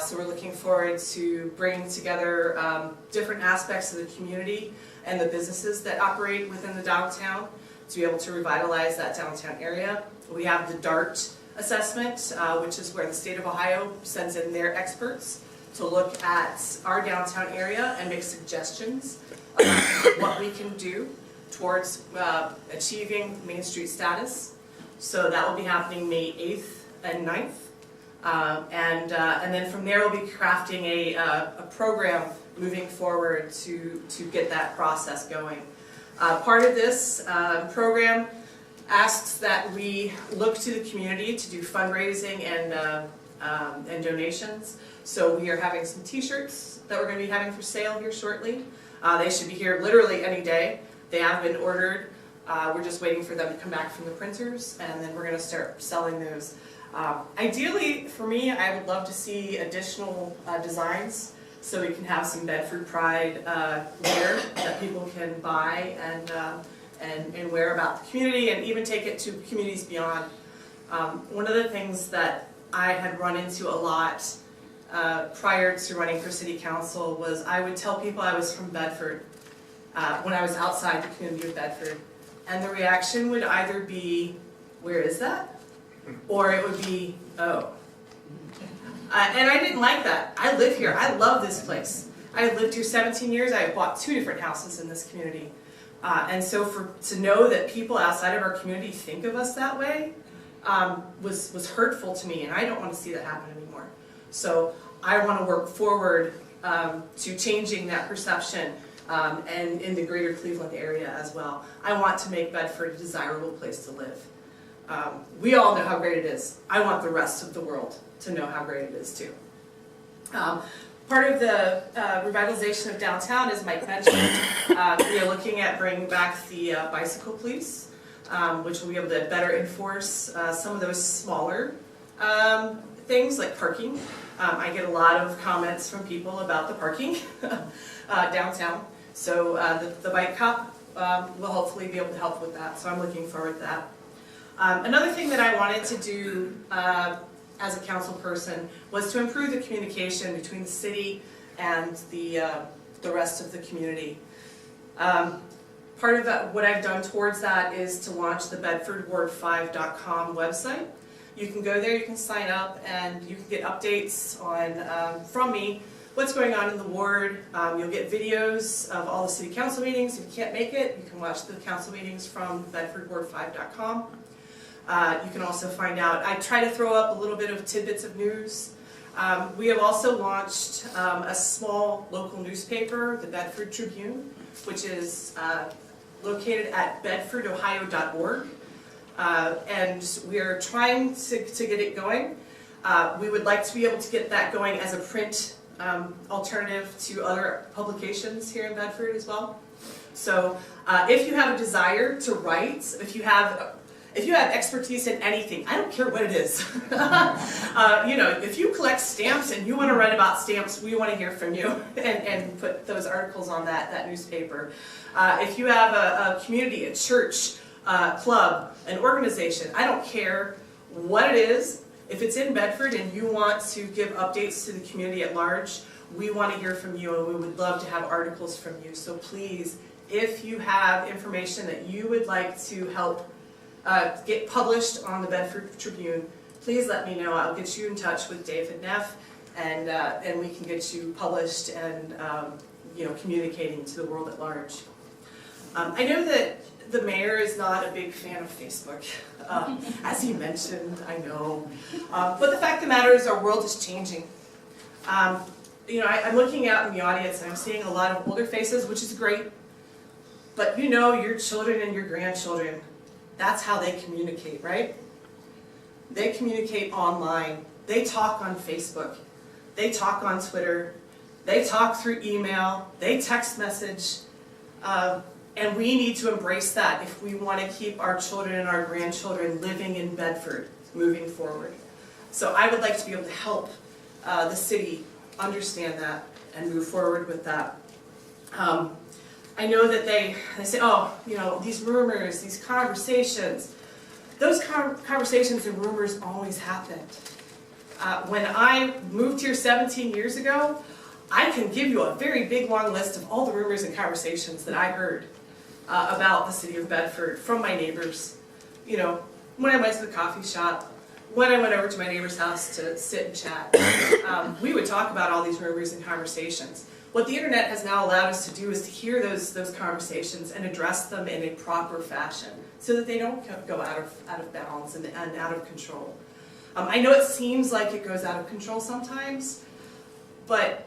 so we're looking forward to bringing together different aspects of the community and the businesses that operate within the downtown to be able to revitalize that downtown area. We have the DART assessment, which is where the state of Ohio sends in their experts to look at our downtown area and make suggestions about what we can do towards achieving Main Street status. So that will be happening May 8th and 9th. And then from there we'll be crafting a program moving forward to get that process going. Part of this program asks that we look to the community to do fundraising and donations. So we are having some t-shirts that we're going to be having for sale here shortly. They should be here literally any day. They have been ordered. We're just waiting for them to come back from the printers, and then we're going to start selling those. Ideally, for me, I would love to see additional designs so we can have some Bedford Pride wear that people can buy and wear about the community, and even take it to communities beyond. One of the things that I had run into a lot prior to running for city council was I would tell people I was from Bedford when I was outside the community of Bedford, and the reaction would either be, "Where is that?" or it would be, "Oh." And I didn't like that. I live here. I love this place. I lived here 17 years. I bought 2 different houses in this community. And so to know that people outside of our community think of us that way was hurtful to me, and I don't want to see that happen anymore. So I want to work forward to changing that perception and in the greater Cleveland area as well. I want to make Bedford a desirable place to live. We all know how great it is. I want the rest of the world to know how great it is too. Part of the revitalization of downtown, as Mike mentioned, we are looking at bringing back the bicycle police, which will be able to better enforce some of those smaller things like parking. I get a lot of comments from people about the parking downtown. So the bike cop will hopefully be able to help with that. So I'm looking forward to that. Another thing that I wanted to do as a council person was to improve the communication between the city and the rest of the community. Part of that, what I've done towards that is to launch the bedfordward5.com website. You can go there, you can sign up, and you can get updates on from me what's going on in the ward. You'll get videos of all the city council meetings. If you can't make it, you can watch the council meetings from bedfordward5.com. You can also find out, I try to throw up a little bit of tidbits of news. We have also launched a small local newspaper, the Bedford Tribune, which is located at bedfordohio.org. And we are trying to get it going. We would like to be able to get that going as a print alternative to other publications here in Bedford as well. So if you have a desire to write, if you have expertise in anything, I don't care what it is. If you collect stamps and you want to write about stamps, we want to hear from you and put those articles on that newspaper. If you have a community, a church, club, an organization, I don't care what it is. If it's in Bedford and you want to give updates to the community at large, we want to hear from you, and we would love to have articles from you. So please, if you have information that you would like to help get published on the Bedford Tribune, please let me know. I'll get you in touch with David Neff, and we can get you published and communicating to the world at large. I know that the mayor is not a big fan of Facebook, as he mentioned, I know. But the fact of the matter is our world is changing. I'm looking out in the audience and I'm seeing a lot of older faces, which is great. But your children and your grandchildren, that's how they communicate, right? They communicate online. They talk on Facebook. They talk on Twitter. They talk through email. They text message. And we need to embrace that if we want to keep our children and our grandchildren living in Bedford moving forward. So I would like to be able to help the city understand that and move forward with that. I know that they say, these rumors, these conversations. Those conversations and rumors always happened. When I moved here 17 years ago, I can give you a very big long list of all the rumors and conversations that I heard. about the city of Bedford from my neighbors. You know, when I went to the coffee shop, when I went over to my neighbor's house to sit and chat, we would talk about all these rumors and conversations. What the internet has now allowed us to do is to hear those conversations and address them in a proper fashion so that they don't go out of bounds and out of control. I know it seems like it goes out of control sometimes, but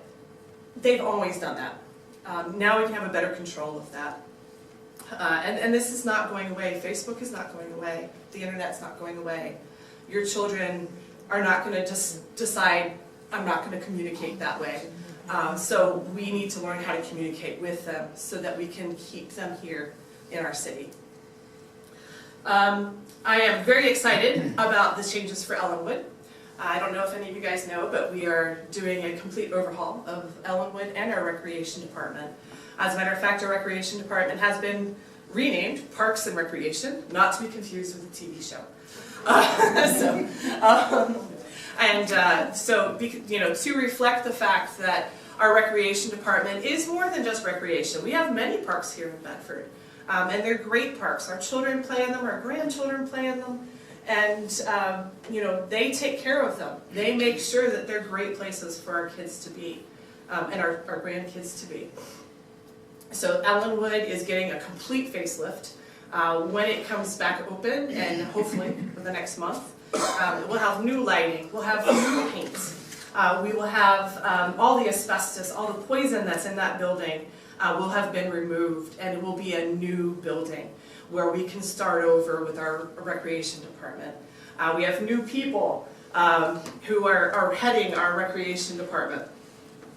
they've always done that. Now we can have a better control of that. And this is not going away. Facebook is not going away. The internet's not going away. Your children are not going to just decide, I'm not going to communicate that way. So we need to learn how to communicate with them so that we can keep them here in our city. I am very excited about the changes for Ellenwood. I don't know if any of you guys know, but we are doing a complete overhaul of Ellenwood and our recreation department. As a matter of fact, our recreation department has been renamed Parks and Recreation, not to be confused with a TV show. To reflect the fact that our recreation department is more than just recreation. We have many parks here in Bedford, and they're great parks. Our children play in them, our grandchildren play in them, and they take care of them. They make sure that they're great places for our kids to be, and our grandkids to be. So Ellenwood is getting a complete facelift. When it comes back open, and hopefully for the next month, we'll have new lighting, we'll have new paints, we will have all the asbestos, all the poison that's in that building will have been removed, and it will be a new building where we can start over with our recreation department. We have new people who are heading our recreation department,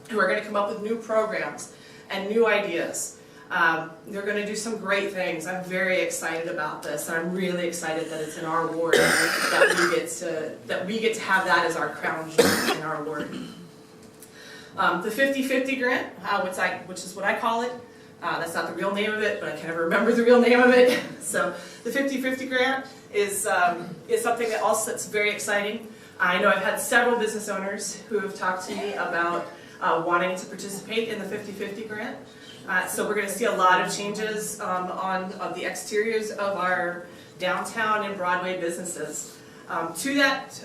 who are going to come up with new programs and new ideas. They're going to do some great things. I'm very excited about this, and I'm really excited that it's in our ward, that we get to have that as our crown jewel in our ward. The 50-50 grant, which is what I call it. That's not the real name of it, but I can never remember the real name of it. So the 50-50 grant is something that's very exciting. I know I've had several business owners who have talked to me about wanting to participate in the 50-50 grant. So we're going to see a lot of changes on the exteriors of our downtown and Broadway businesses. To that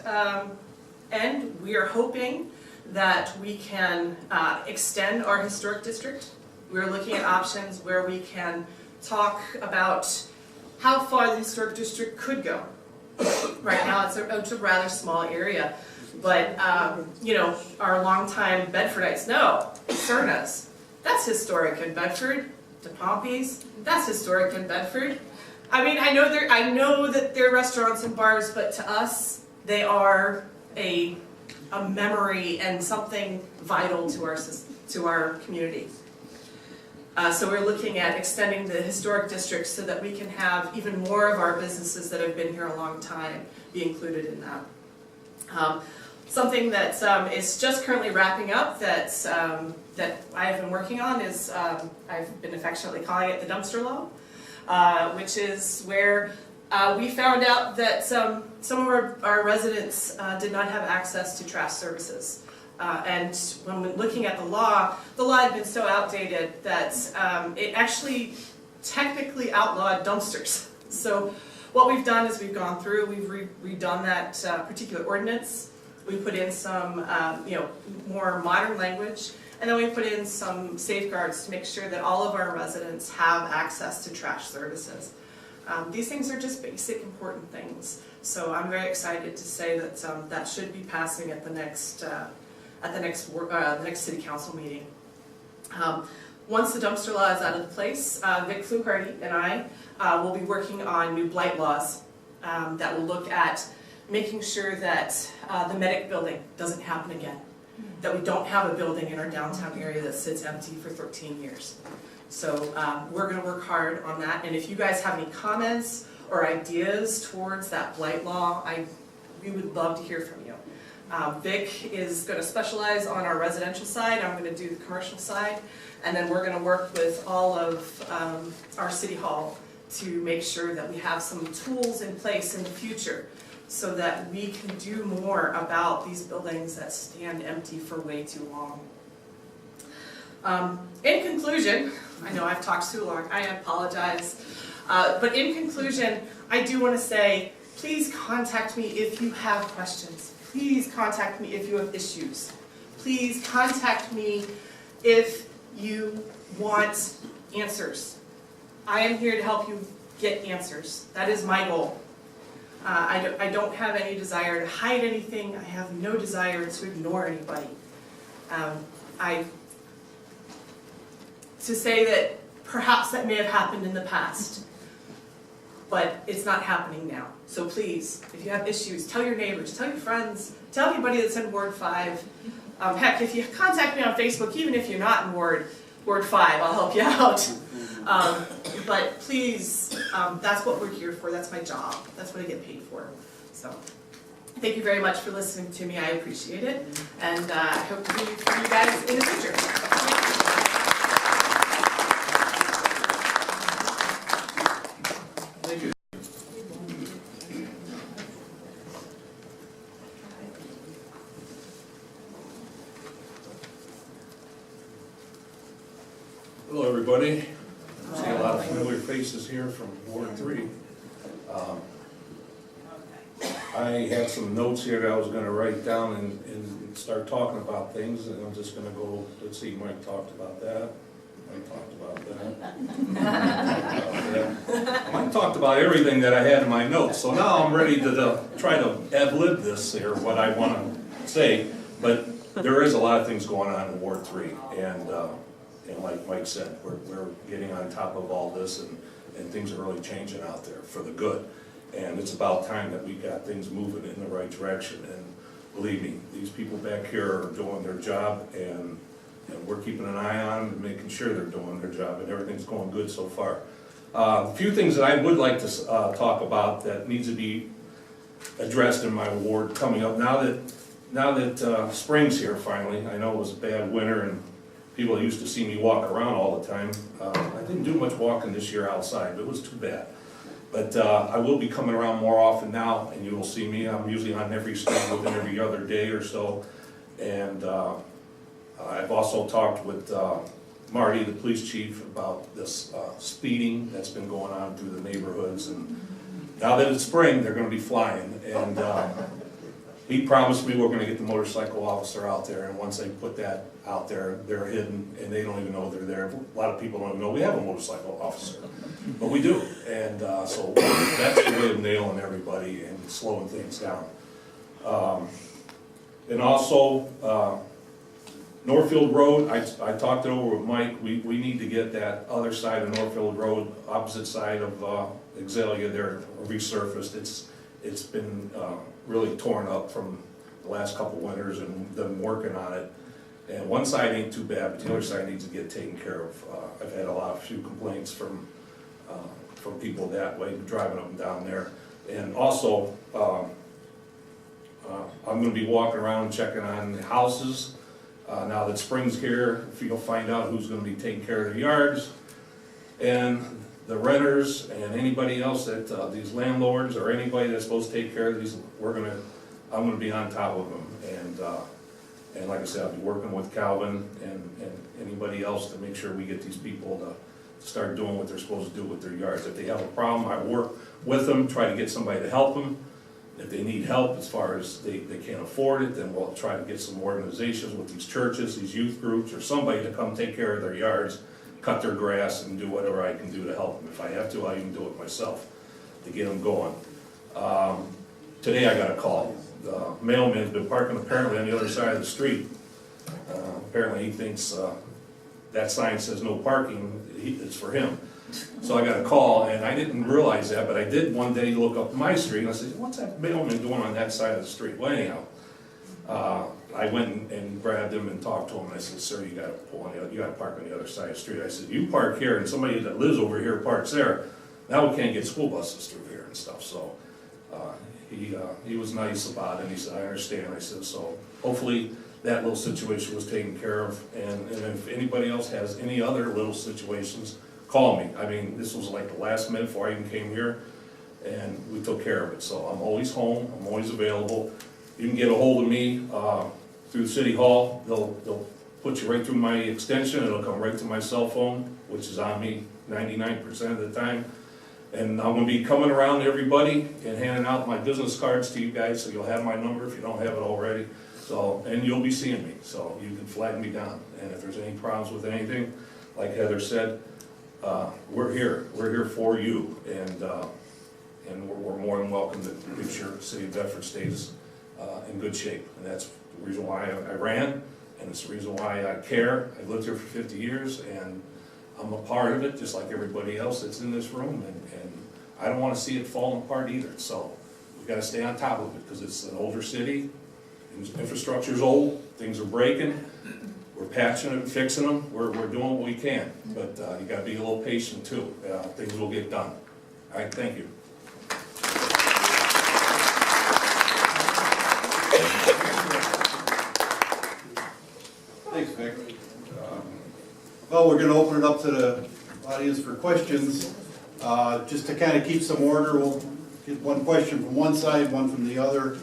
end, we are hoping that we can extend our historic district. We're looking at options where we can talk about how far the historic district could go. Right now it's a rather small area, but our longtime Bedfordites know, Cernas, that's historic in Bedford. DePompe's, that's historic in Bedford. I mean, I know that they're restaurants and bars, but to us, they are a memory and something vital to our community. So we're looking at extending the historic district so that we can have even more of our businesses that have been here a long time be included in that. Something that is just currently wrapping up that I have been working on is, I've been affectionately calling it the dumpster law, which is where we found out that some of our residents did not have access to trash services. And when looking at the law had been so outdated that it actually technically outlawed dumpsters. So what we've done is we've gone through, we've redone that particular ordinance. We put in some more modern language, and then we put in some safeguards to make sure that all of our residents have access to trash services. These things are just basic, important things. So I'm very excited to say that that should be passing at the next city council meeting. Once the dumpster law is out of place, Vic Fluharty and I will be working on new blight laws that will look at making sure that the Medic building doesn't happen again. That we don't have a building in our downtown area that sits empty for 13 years. So we're going to work hard on that. And if you guys have any comments or ideas towards that blight law, we would love to hear from you. Vic is going to specialize on our residential side. I'm going to do the commercial side. And then we're going to work with all of our city hall to make sure that we have some tools in place in the future so that we can do more about these buildings that stand empty for way too long. In conclusion, I know I've talked too long, I apologize. But in conclusion, I do want to say, please contact me if you have questions. Please contact me if you have issues. Please contact me if you want answers. I am here to help you get answers. That is my goal. I don't have any desire to hide anything. I have no desire to ignore anybody. To say that perhaps that may have happened in the past, but it's not happening now. So please, if you have issues, tell your neighbors, tell your friends, tell everybody that's in Ward 5. Heck, if you contact me on Facebook, even if you're not in Ward 5, I'll help you out. But please, that's what we're here for. That's my job. That's what I get paid for. So thank you very much for listening to me. I appreciate it. And I hope to be with you guys in the future. Thank you. Hello, everybody. I see a lot of familiar faces here from Ward 3. I had some notes here that I was going to write down and start talking about things, and I'm just going to go, let's see, Mike talked about that. Mike talked about that. Mike talked about everything that I had in my notes, so now I'm ready to try to ad-lib this here, what I want to say. But there is a lot of things going on in Ward 3, and like Mike said, we're getting on top of all this, and things are really changing out there for the good. And it's about time that we got things moving in the right direction. And believe me, these people back here are doing their job, and we're keeping an eye on them and making sure they're doing their job, and everything's going good so far. A few things that I would like to talk about that needs to be addressed in my ward coming up. Now that spring's here finally, I know it was a bad winter, and people used to see me walk around all the time. I didn't do much walking this year outside, but it was too bad. But I will be coming around more often now, and you will see me. I'm usually on every street within every other day or so. And I've also talked with Marty, the police chief, about this speeding that's been going on through the neighborhoods. And now that it's spring, they're going to be flying. And he promised me we're going to get the motorcycle officer out there, and once they put that out there, they're hidden, and they don't even know they're there. A lot of people don't even know we have a motorcycle officer, but we do. And so that's the way of nailing everybody and slowing things down. And also, Northfield Road, I talked it over with Mike. We need to get that other side of Northfield Road, opposite side of Exalia there, resurfaced. It's been really torn up from the last couple winters, and them working on it. And one side ain't too bad, but the other side needs to get taken care of. I've had a few complaints from people that way, driving up and down there. And also, I'm gonna be walking around checking on the houses. Now that spring's here, if you'll find out who's gonna be taking care of their yards. And the renters and anybody else that, these landlords or anybody that's supposed to take care of these, I'm gonna be on top of them. And like I said, I'll be working with Calvin and anybody else to make sure we get these people to start doing what they're supposed to do with their yards. If they have a problem, I work with them, try to get somebody to help them. If they need help as far as they can't afford it, then we'll try to get some organizations with these churches, these youth groups, or somebody to come take care of their yards, cut their grass, and do whatever I can do to help them. If I have to, I even do it myself to get them going. Today I got a call. The mailman's been parking apparently on the other side of the street. Apparently he thinks that sign says no parking, it's for him. So I got a call, and I didn't realize that, but I did one day look up my street, and I said, what's that mailman doing on that side of the street? Well, anyhow, I went and grabbed him and talked to him, and I said, sir, you gotta park on the other side of the street. I said, you park here, and somebody that lives over here parks there. Now we can't get school buses through here and stuff, so he was nice about it, and he said, I understand. I said, so hopefully that little situation was taken care of, and if anybody else has any other little situations, call me. I mean, this was like the last minute before I even came here, and we took care of it. So I'm always home, I'm always available. You can get a hold of me through City Hall. They'll put you right through my extension, it'll come right to my cell phone, which is on me 99% of the time. And I'm gonna be coming around to everybody and handing out my business cards to you guys, so you'll have my number if you don't have it already. So, and you'll be seeing me, so you can flag me down. And if there's any problems with anything, like Heather said, we're here for you, and we're more than welcome to make sure the city of Bedford stays in good shape. And that's the reason why I ran, and it's the reason why I care. I've lived here for 50 years, and I'm a part of it, just like everybody else that's in this room, and I don't wanna see it falling apart either. So we gotta stay on top of it, because it's an older city, infrastructure's old, things are breaking, we're patching it and fixing them, we're doing what we can, but you gotta be a little patient too, things will get done. All right, thank you. Thanks, Vic. Well, we're gonna open it up to the audience for questions. Just to kind of keep some order, we'll get one question from one side, one from the other.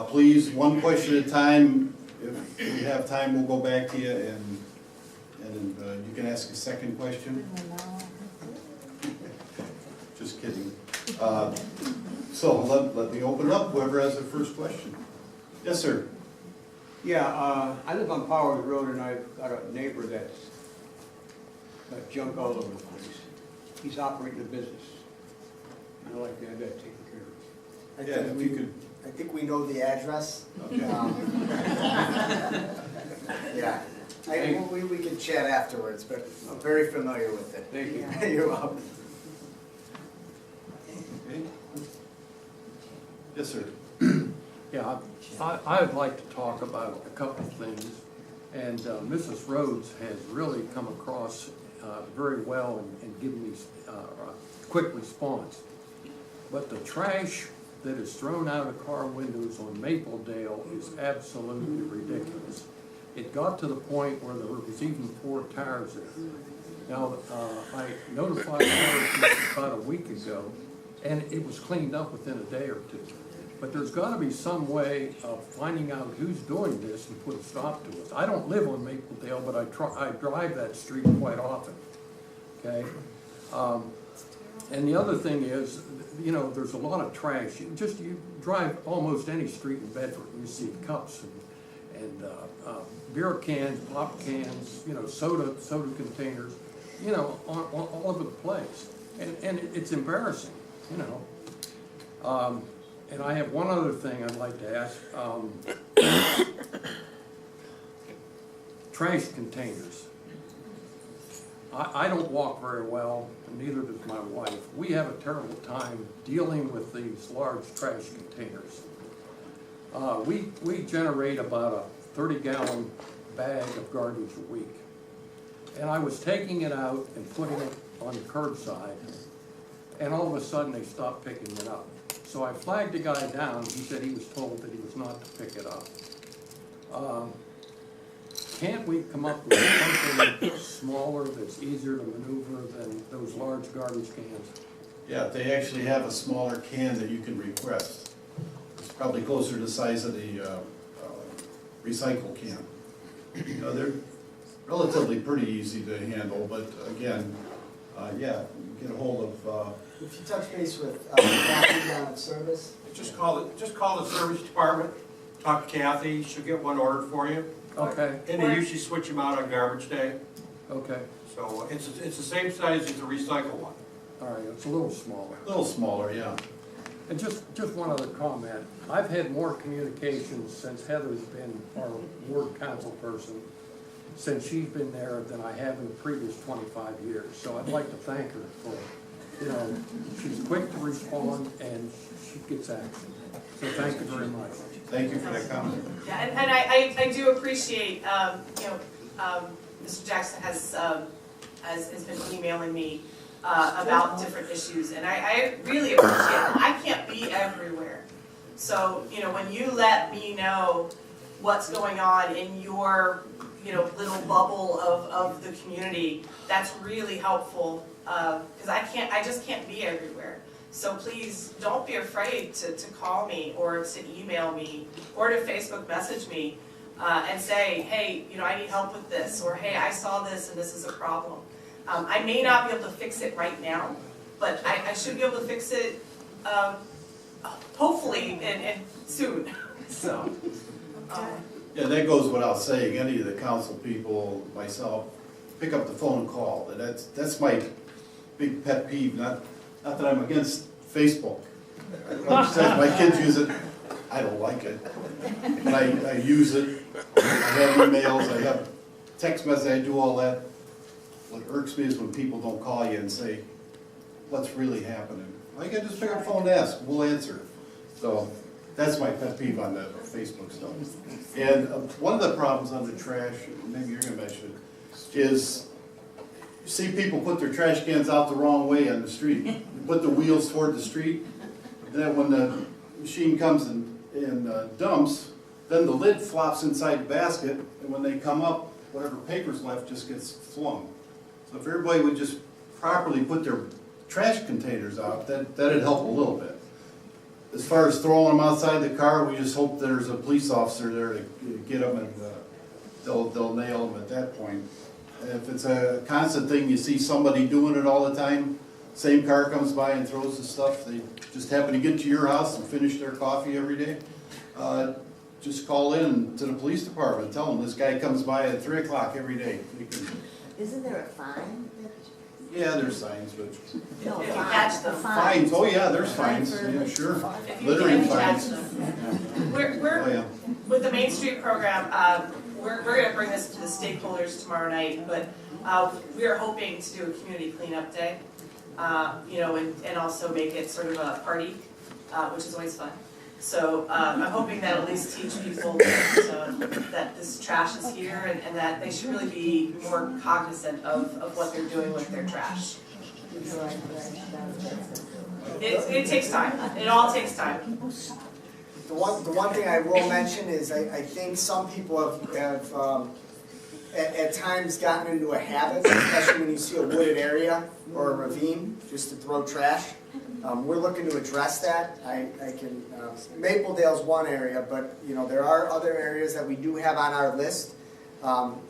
Please, one question at a time. If we have time, we'll go back to you, and you can ask a second question. Just kidding. So let me open it up, whoever has the first question. Yes, sir. Yeah, I live on Powers Road, and I've got a neighbor that's got junk all over the place. He's operating a business. I'd like to have that taken care of. Yeah, if you could. I think we know the address. Okay. Yeah, we can chat afterwards, but I'm very familiar with it. Thank you. You're welcome. Okay. Yes, sir. Yeah, I'd like to talk about a couple of things, and Mrs. Rhoades has really come across very well and given me a quick response. But the trash that is thrown out of car windows on Mapledale is absolutely ridiculous. It got to the point where there was even 4 tires there. Now, I notified her about a week ago, and it was cleaned up within a day or 2. But there's got to be some way of finding out who's doing this and put a stop to it. I don't live on Mapledale, but I drive that street quite often, okay? And the other thing is, you know, there's a lot of trash. You drive almost any street in Bedford, and you see cups and beer cans, pop cans, you know, soda containers, you know, all over the place. And it's embarrassing, you know. And I have one other thing I'd like to ask. Trash containers. I don't walk very well, and neither does my wife. We have a terrible time dealing with these large trash containers. We generate about a 30-gallon bag of garbage a week. And I was taking it out and putting it on the curbside, and all of a sudden they stopped picking it up. So I flagged the guy down. He said he was told that he was not to pick it up. Can't we come up with something smaller that's easier to maneuver than those large garbage cans? Yeah, they actually have a smaller can that you can request. It's probably closer to the size of the recycle can. You know, they're relatively pretty easy to handle, but again, yeah, get a hold of. If you touch base with Kathy down at service. Just call the service department, talk to Kathy, she'll get one ordered for you. Okay, And they usually switch them out on garbage day, okay, so it's the same size as the recycle one. all right, it's a little smaller. A little smaller, yeah. And just one other comment. I've had more communications since Heather's been our ward council person, since she's been there, than I have in the previous 25 years. So I'd like to thank her for, you know, she's quick to respond and she gets action. So thank you very much. Thank you for that comment. Yeah, and I do appreciate, you know, Mr. Jackson has been emailing me about different issues, and I really appreciate it. I can't be everywhere. So, you know, when you let me know what's going on in your, you know, little bubble of the community, that's really helpful, because I just can't be everywhere. So please don't be afraid to call me or to email me or to Facebook message me. and say, hey, I need help with this, or hey, I saw this and this is a problem. I may not be able to fix it right now, but I should be able to fix it hopefully and soon. So. Yeah, that goes without saying. Any of the council people, myself, pick up the phone and call. And that's my big pet peeve. Not that I'm against Facebook. Like you said, my kids use it. I don't like it. But I use it. I have emails. I have text messages. I do all that. What irks me is when people don't call you and say, what's really happening? Well, you can just pick up the phone and ask. We'll answer. So that's my pet peeve on the Facebook stuff. And one of the problems on the trash, maybe you're going to mention it, is you see people put their trash cans out the wrong way on the street. You put the wheels toward the street, then when the machine comes and dumps, then the lid flops inside the basket, and when they come up, whatever paper's left just gets flung. So if everybody would just properly put their trash containers out, that'd help a little bit. As far as throwing them outside the car, we just hope there's a police officer there to get them, and they'll nail them at that point. If it's a constant thing, you see somebody doing it all the time, same car comes by and throws the stuff, they just happen to get to your house and finish their coffee every day, just call in to the police department, tell them this guy comes by at 3 o'clock every day. Isn't there a fine? Yeah, there's signs, but No, If you catch them. fines, oh yeah, there's fines, yeah, sure. If you Littering catch fines. them. Oh We're yeah. with the Main Street program, we're going to bring this to the stakeholders tomorrow night, but we are hoping to do a community cleanup day, and also make it sort of a party, which is always fun. So I'm hoping that at least teach people that this trash is here and that they should really be more cognizant of what they're doing with their trash. It takes time. It all takes time. The one thing I will mention is I think some people have at times gotten into a habit, especially when you see a wooded area or a ravine, just to throw trash. We're looking to address that. Mapledale's one area, but there are other areas that we do have on our list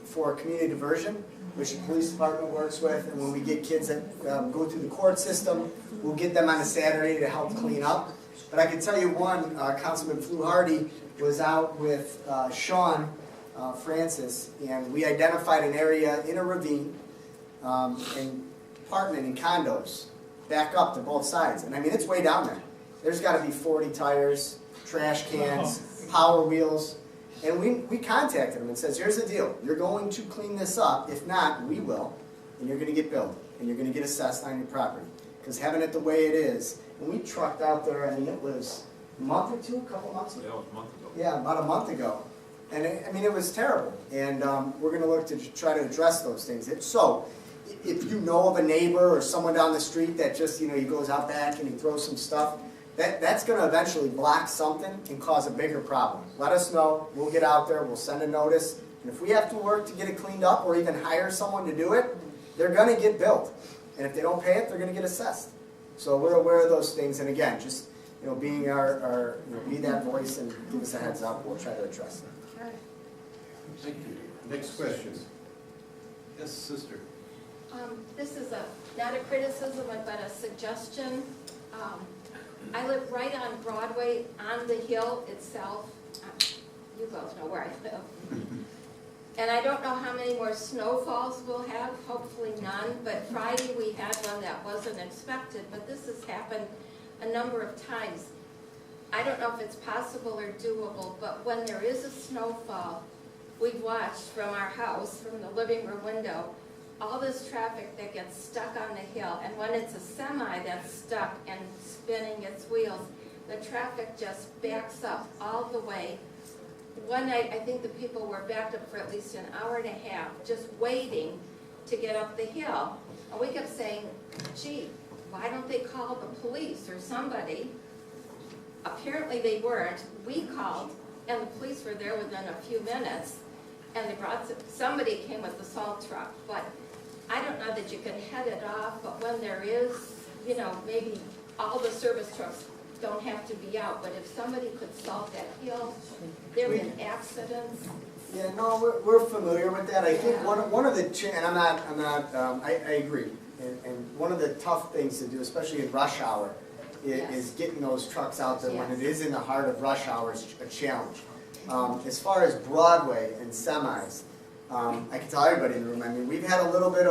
for community diversion, which the police department works with. And when we get kids that go through the court system, we'll get them on a Saturday to help clean up. But I can tell you one, Councilman Fluharty was out with Sean Francis, and we identified an area in a ravine, an apartment and condos, back up to both sides. And I mean, it's way down there. There's got to be 40 tires, trash cans, power wheels. And we contacted him and says, here's the deal. You're going to clean this up. If not, we will. And you're going to get billed. And you're going to get assessed on your property. Because having it the way it is, and we trucked out there, I mean, it was a month or two, a couple months ago. Yeah, it was a month ago. Yeah, about a month ago. And it was terrible. And we're going to look to try to address those things. So, if you know of a neighbor or someone down the street that just, he goes out back and he throws some stuff, that's going to eventually block something and cause a bigger problem. Let us know. We'll get out there. We'll send a notice. And if we have to work to get it cleaned up or even hire someone to do it, they're going to get billed. And if they don't pay it, they're going to get assessed. So we're aware of those things. And again, just being our be that voice and give us a heads up, we'll try to address them. Thank you. Next question. Yes, sister. This is not a criticism, but a suggestion. I live right on Broadway, on the hill itself. You both know where I live. And I don't know how many more snowfalls we'll have, hopefully none, but Friday we had one that wasn't expected, but this has happened a number of times. I don't know if it's possible or doable, but when there is a snowfall, we've watched from our house, from the living room window, all this traffic that gets stuck on the hill, and when it's a semi that's stuck and spinning its wheels, the traffic just backs up all the way. One night, I think the people were backed up for at least an hour and a half, just waiting to get up the hill. And we kept saying, gee, why don't they call the police or somebody? Apparently they weren't. We called, and the police were there within a few minutes, and they brought, somebody came with the salt truck, but I don't know that you can head it off, but when there is, maybe all the service trucks don't have to be out, but if somebody could salt that hill, there have been accidents. Yeah, no, we're familiar with that. I think one of the, and I agree. And one of the tough things to do, especially in rush hour, is getting those trucks out there when it is in the heart of rush hour is a challenge. As far as Broadway and semis, I can tell everybody in the room, I mean, we've had a little bit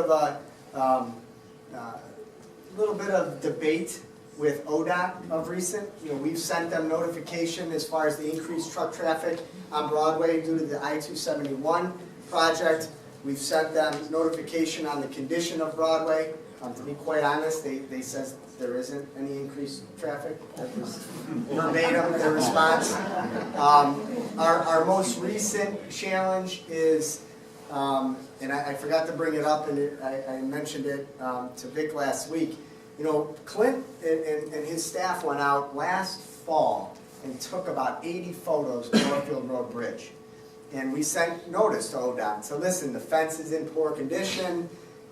of debate with ODOT of recent. You know, we've sent them notification as far as the increased truck traffic on Broadway due to the I-271 project. We've sent them notification on the condition of Broadway. To be quite honest, they says there isn't any increased traffic. That was verbatim their response. Our most recent challenge is, and I forgot to bring it up, and I mentioned it to Vic last week. You know, Clint and his staff went out last fall and took about 80 photos of Northfield Road Bridge. And we sent notice to ODOT. So listen, the fence is in poor condition,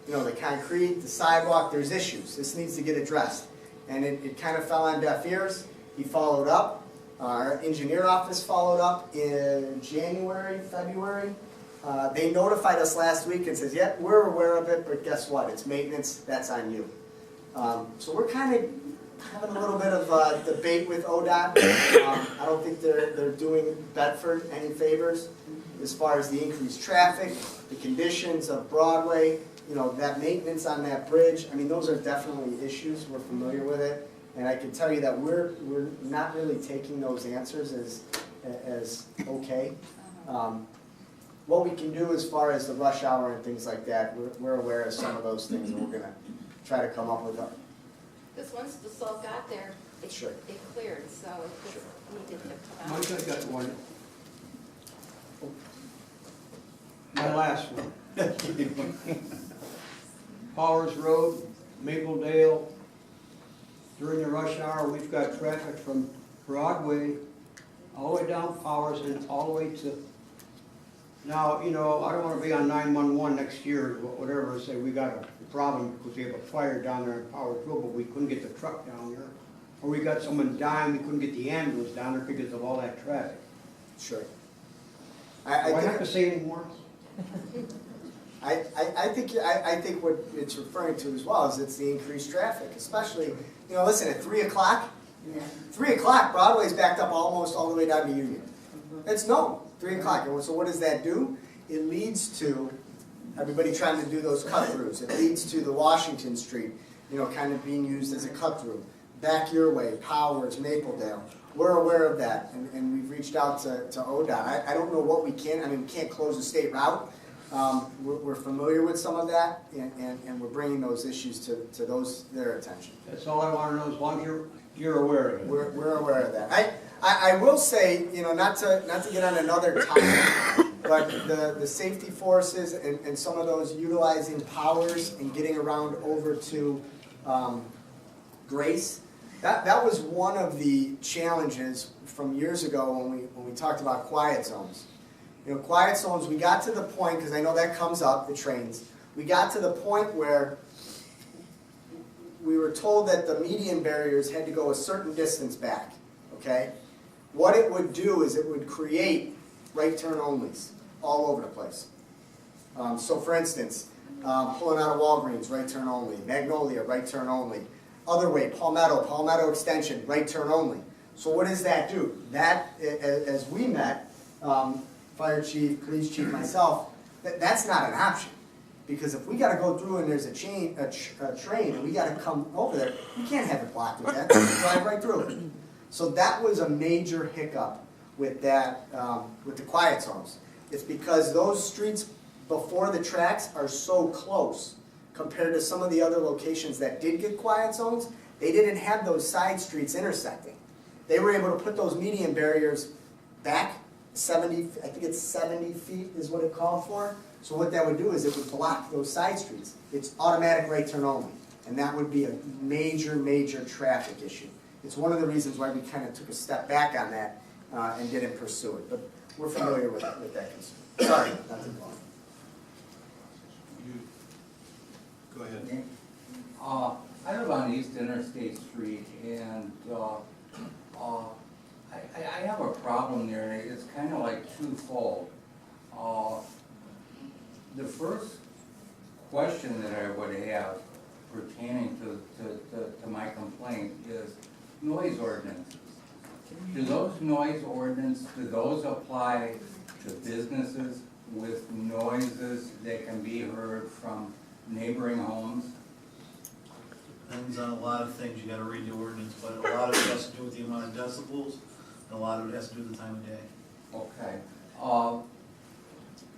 you know, the concrete, the sidewalk, there's issues. This needs to get addressed. And it kind of fell on deaf ears. He followed up. Our engineer office followed up in January, February. They notified us last week and says, yep, we're aware of it, but guess what? It's maintenance, that's on you. So we're kind of having a little bit of debate with ODOT. I don't think they're doing Bedford any favors as far as the increased traffic, the conditions of Broadway, you know, that maintenance on that bridge. I mean, those are definitely issues. We're familiar with it. And I can tell you that we're not really taking those answers as okay. What we can do as far as the rush hour and things like that, we're aware of some of those things, and we're going to try to come up with them. Because once the salt got there, it cleared, so it just needed to come out. Mike, I got one. My last one. Powers Road, Mapledale. During the rush hour, we've got traffic from Broadway all the way down Powers and all the way to, now, you know, I don't want to be on 911 next year, whatever, and say we got a problem because we have a fire down there in Powers Road, but we couldn't get the truck down there. Or we got someone dying, we couldn't get the ambulance down there because of all that traffic. Sure. Do I have to say any more? I think what it's referring to as well is it's the increased traffic, especially, you know, listen, at 3 o'clock, 3 o'clock, Broadway's backed up almost all the way down to Union. It's known, 3 o'clock. So what does that do? It leads to everybody trying to do those cut-throughs. It leads to the Washington Street, you know, kind of being used as a cut-through. Back your way, Powers, Mapledale. We're aware of that, and we've reached out to ODOT. I don't know what we can, I mean, we can't close the state route. We're familiar with some of that, and we're bringing those issues to their attention. That's all I want to know, as long as you're aware of it. We're aware of that. I will say, you know, not to get on another topic, but the safety forces and some of those utilizing Powers and getting around over to Grace, that was one of the challenges from years ago when we talked about quiet zones. You know, quiet zones, we got to the point, because I know that comes up, the trains, we got to the point where we were told that the median barriers had to go a certain distance back, okay? What it would do is it would create right turn onlys all over the place. So for instance, pulling out of Walgreens, right turn only, Magnolia, right turn only, other way, Palmetto Extension, right turn only. So what does that do? That, as we met, fire chief, police chief, myself, that's not an option. Because if we got to go through and there's a train and we got to come over there, we can't have it blocked with that. Drive right through it. So that was a major hiccup with that, with the quiet zones. It's because those streets before the tracks are so close compared to some of the other locations that did get quiet zones. They didn't have those side streets intersecting. They were able to put those median barriers back 70, I think it's 70 feet is what it called for. So what that would do is it would block those side streets. It's automatic right turn only. And that would be a major, major traffic issue. It's one of the reasons why we kind of took a step back on that and didn't pursue it. But we're familiar with that concern. Sorry, not to go on. Go ahead. I live on East Interstate Street, and I have a problem there, and it's kind of like twofold. The first question that I would have pertaining to my complaint is noise ordinances. Do those noise ordinances, do those apply to businesses with noises that can be heard from neighboring homes? Depends on a lot of things, you gotta read the ordinance, but a lot of it has to do with the amount of decibels, and a lot of it has to do with the time of day. Okay.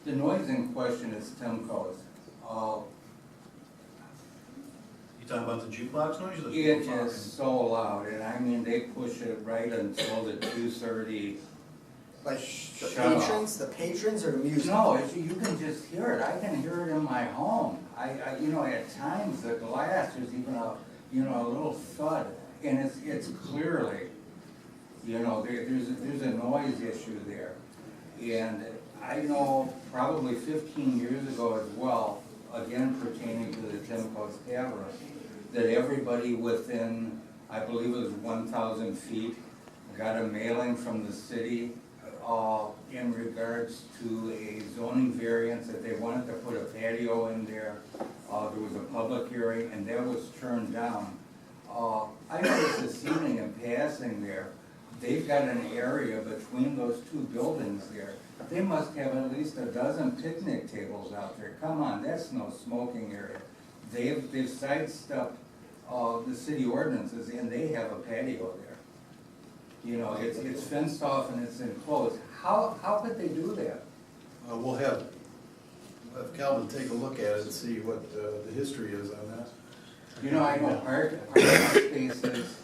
The noise in question is Timco's. You talking about the jukebox noise or the It people talking? is so loud, and I mean, they push it right until the 2:30. Like the Shut off. patrons or the music? No, you can just hear it. I can hear it in my home. You know, at times the glass, there's even a little thud, and it's clearly, there's a noise issue there. And I know probably 15 years ago as well, again pertaining to the Timco's Tavern, that everybody within, I believe it was 1,000 feet, got a mailing from the city in regards to a zoning variance that they wanted to put a patio in there. There was a public hearing, and that was turned down. I noticed this evening in passing there, they've got an area between those two buildings there. They must have at least a dozen picnic tables out there. Come on, that's no smoking area. They've sidestepped the city ordinances, and they have a patio there. You know, it's fenced off and it's enclosed. How could they do that? We'll have Calvin take a look at it and see what the history is on that. You know, I know parking spaces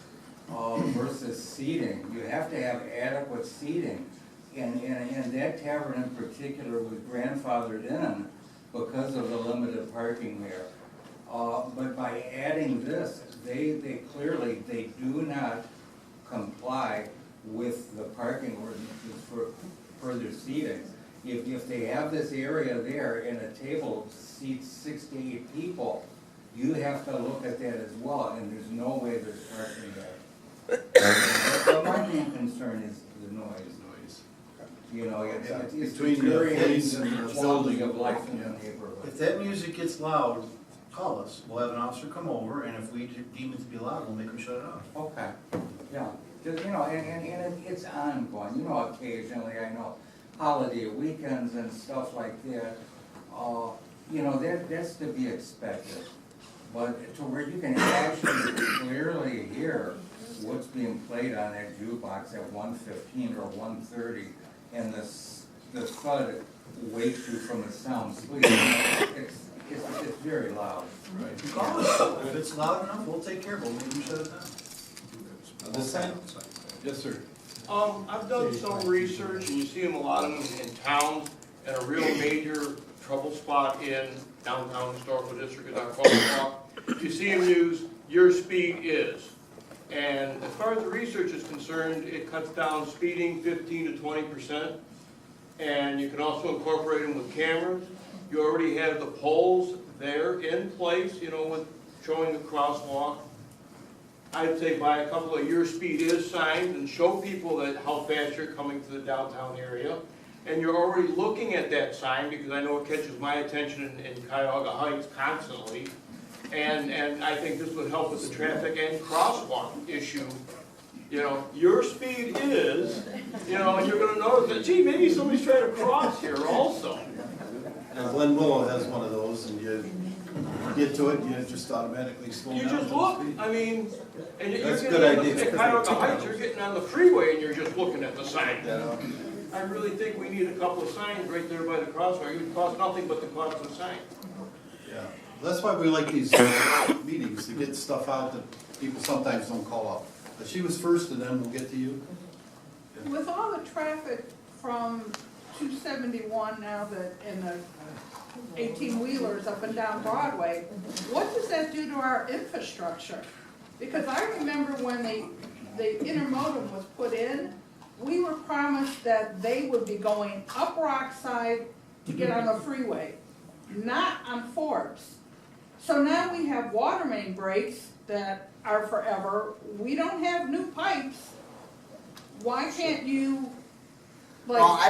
versus seating. You have to have adequate seating. And that tavern in particular was grandfathered in because of the limited parking there. But by adding this, they clearly do not comply with the parking ordinances for further seating. If they have this area there and a table seats 6 to 8 people, you have to look at that as well, and there's no way there's parking there. But my main concern is the noise. You know, it's Between the police deterring and the the quality building. of life in the neighborhood. If that music gets loud, call us, we'll have an officer come over, and if we deem it to be loud, we'll make them shut it off. Okay, yeah, just, and it's ongoing, occasionally, I know, holiday weekends and stuff like that, that's to be expected. But to where you can actually clearly hear what's being played on that jukebox at 1:15 or 1:30, and the thud wakes you from the sound sleep, it's very loud. Right. Call us, if it's loud enough, we'll take care of it, we'll make them shut it down. This side? Yes, sir. I've done some research, and you see them, a lot of them in town, and a real major trouble spot in downtown historical district is on Crosswalk. You see them use "your speed is." And as far as the research is concerned, it cuts down speeding 15 to 20%. And you can also incorporate them with cameras. You already have the poles there in place, with showing the crosswalk. I'd say buy a couple of "your speed is" signs and show people that how fast you're coming to the downtown area. And you're already looking at that sign, because I know it catches my attention in Cuyahoga Heights constantly. And I think this would help with the traffic and crosswalk issue. Your speed is, and you're gonna notice that, gee, maybe somebody's trying to cross here also. And Glen Willow has one of those, and you get to it, you just automatically slow down. You just look, and That's you're a getting good on idea. at Cuyahoga Heights, you're getting on the freeway and you're just looking at the sign. Yeah. I really think we need a couple of signs right there by the crosswalk. It would cost nothing but the cost of the sign. Yeah, that's why we like these meetings, to get stuff out that people sometimes don't call up. But she was first, and then we'll get to you. With all the traffic from 271 now that, and the 18-wheelers up and down Broadway, what does that do to our infrastructure? Because I remember when the intermodal was put in, we were promised that they would be going up Rockside to get on the freeway, not on Forbes. So now we have water main breaks that are forever. We don't have new pipes. why can't you, like? Well, I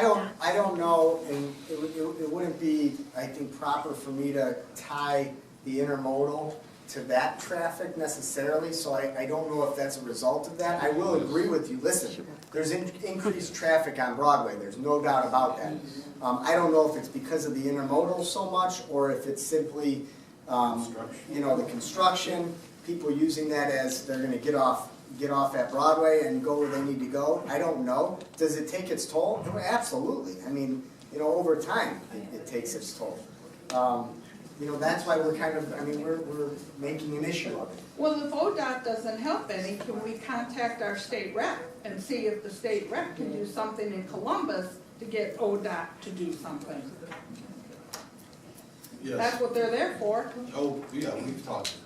don't know, and it wouldn't be, I think, proper for me to tie the intermodal to that traffic necessarily, so I don't know if that's a result of that. I will agree with you, listen, there's increased traffic on Broadway, there's no doubt about that. I don't know if it's because of the intermodal so much, or if it's simply, you know, the construction, people using that as they're gonna get off at Broadway and go where they need to go. I don't know. Does it take its toll? Absolutely. I mean, you know, over time, it takes its toll. You know, that's why we're kind of, I mean, we're making an issue of it. Well, if ODOT doesn't help any, can we contact our state rep and see if the state rep can do something in Columbus to get ODOT to do something? Yes. That's what they're there for. Oh, yeah, we've talked.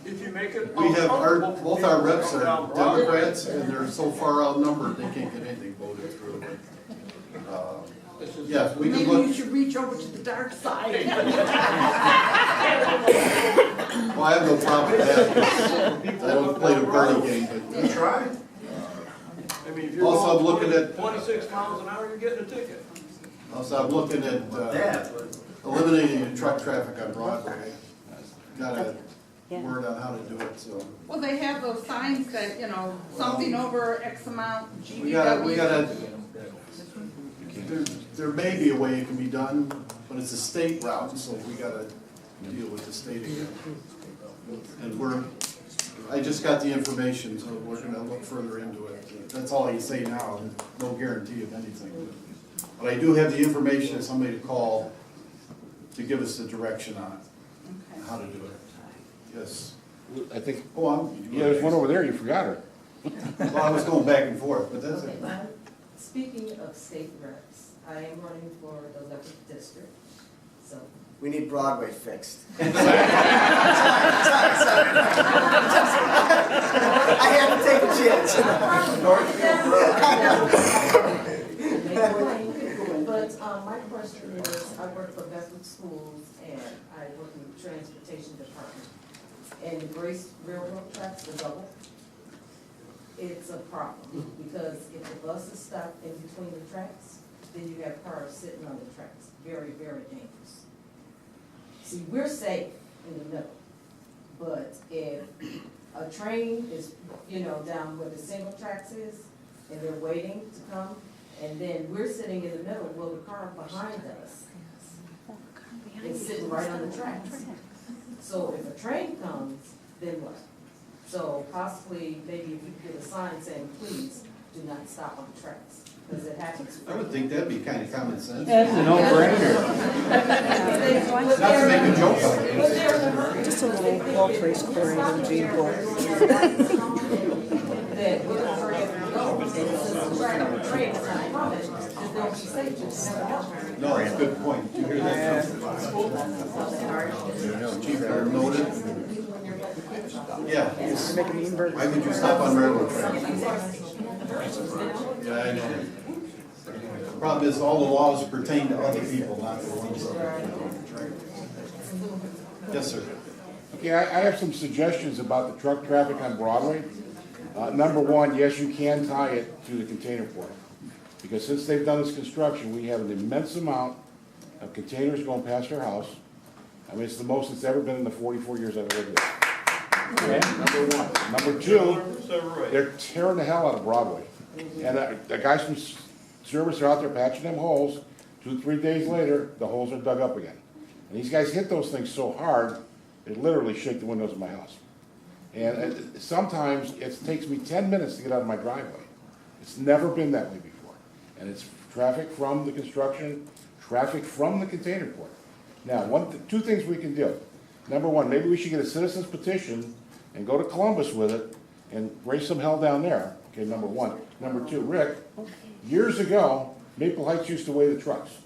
If you make it. We have, uncomfortable for both our people to reps go are down Broadway, Democrats, and they're so far outnumbered, they can't get anything voted through. Yes, we can Maybe you look, should reach over to the dark side. well, I have no problem with that. I don't play the party game, but. Try. I mean, if you're Also, I'm going looking at- 26 miles an hour, you're getting a ticket. Also, I'm looking at That, but eliminating the truck traffic on Broadway. Got a word on how to do it, so. Well, they have those signs that, you know, something over X amount, We gotta, GVW. there may be a way it can be done, but it's a state route, so we gotta deal with the state again. And I just got the information, so we're gonna look further into it. That's all I can say now, no guarantee of anything. But I do have the information of somebody to call to give us the direction on it, how to do it. Yes. I think, Oh, yeah, there's one over there, you forgot her. Well, I was going back and forth, but that's it. Speaking of state reps, I am running for the 11th district, so. We need Broadway fixed. Sorry. I had to take a chance. But my question is, I work for Bedford Schools and I work in the transportation department. And the Grace Railroad tracks, the double, it's a problem because if the bus is stopped in between the tracks, then you have cars sitting on the tracks. Very, very dangerous. See, we're safe in the middle, but if a train is, you know, down where the single tracks is, and they're waiting to come, and then we're sitting in the middle, well, the car behind us is sitting right on the tracks. So if a train comes, then what? So possibly, maybe if you could get a sign saying, please do not stop on the tracks, because it happens. I would think that'd be kind of common sense. That's a no-brainer. Not to make a joke out of it. Just a little wall trace clearing and Gene board. That we're not afraid to go, and since the train is not coming, then they'll be safe, just never know. No, it's a good point. Did you hear that? Chief, noted. Yeah. Why would you stop on railroad tracks? Yeah, I know. Problem is, all the laws pertain to other people, not to ones. Yes, sir. Okay, I have some suggestions about the truck traffic on Broadway. Number one, yes, you can tie it to the container port. Because since they've done this construction, we have an immense amount of containers going past our house. I mean, it's the most it's ever been in the 44 years I've lived here. Okay, number one. Number two, they're tearing the hell out of Broadway. And the guys from service are out there patching them holes. 2-3 days later, the holes are dug up again. And these guys hit those things so hard, they literally shake the windows of my house. And sometimes it takes me 10 minutes to get out of my driveway. It's never been that way before. And it's traffic from the construction, traffic from the container port. Now, two things we can do. Number one, maybe we should get a citizen's petition and go to Columbus with it and raise some hell down there. Okay, number one. Number two, Rick, years ago, Maple Heights used to weigh the trucks.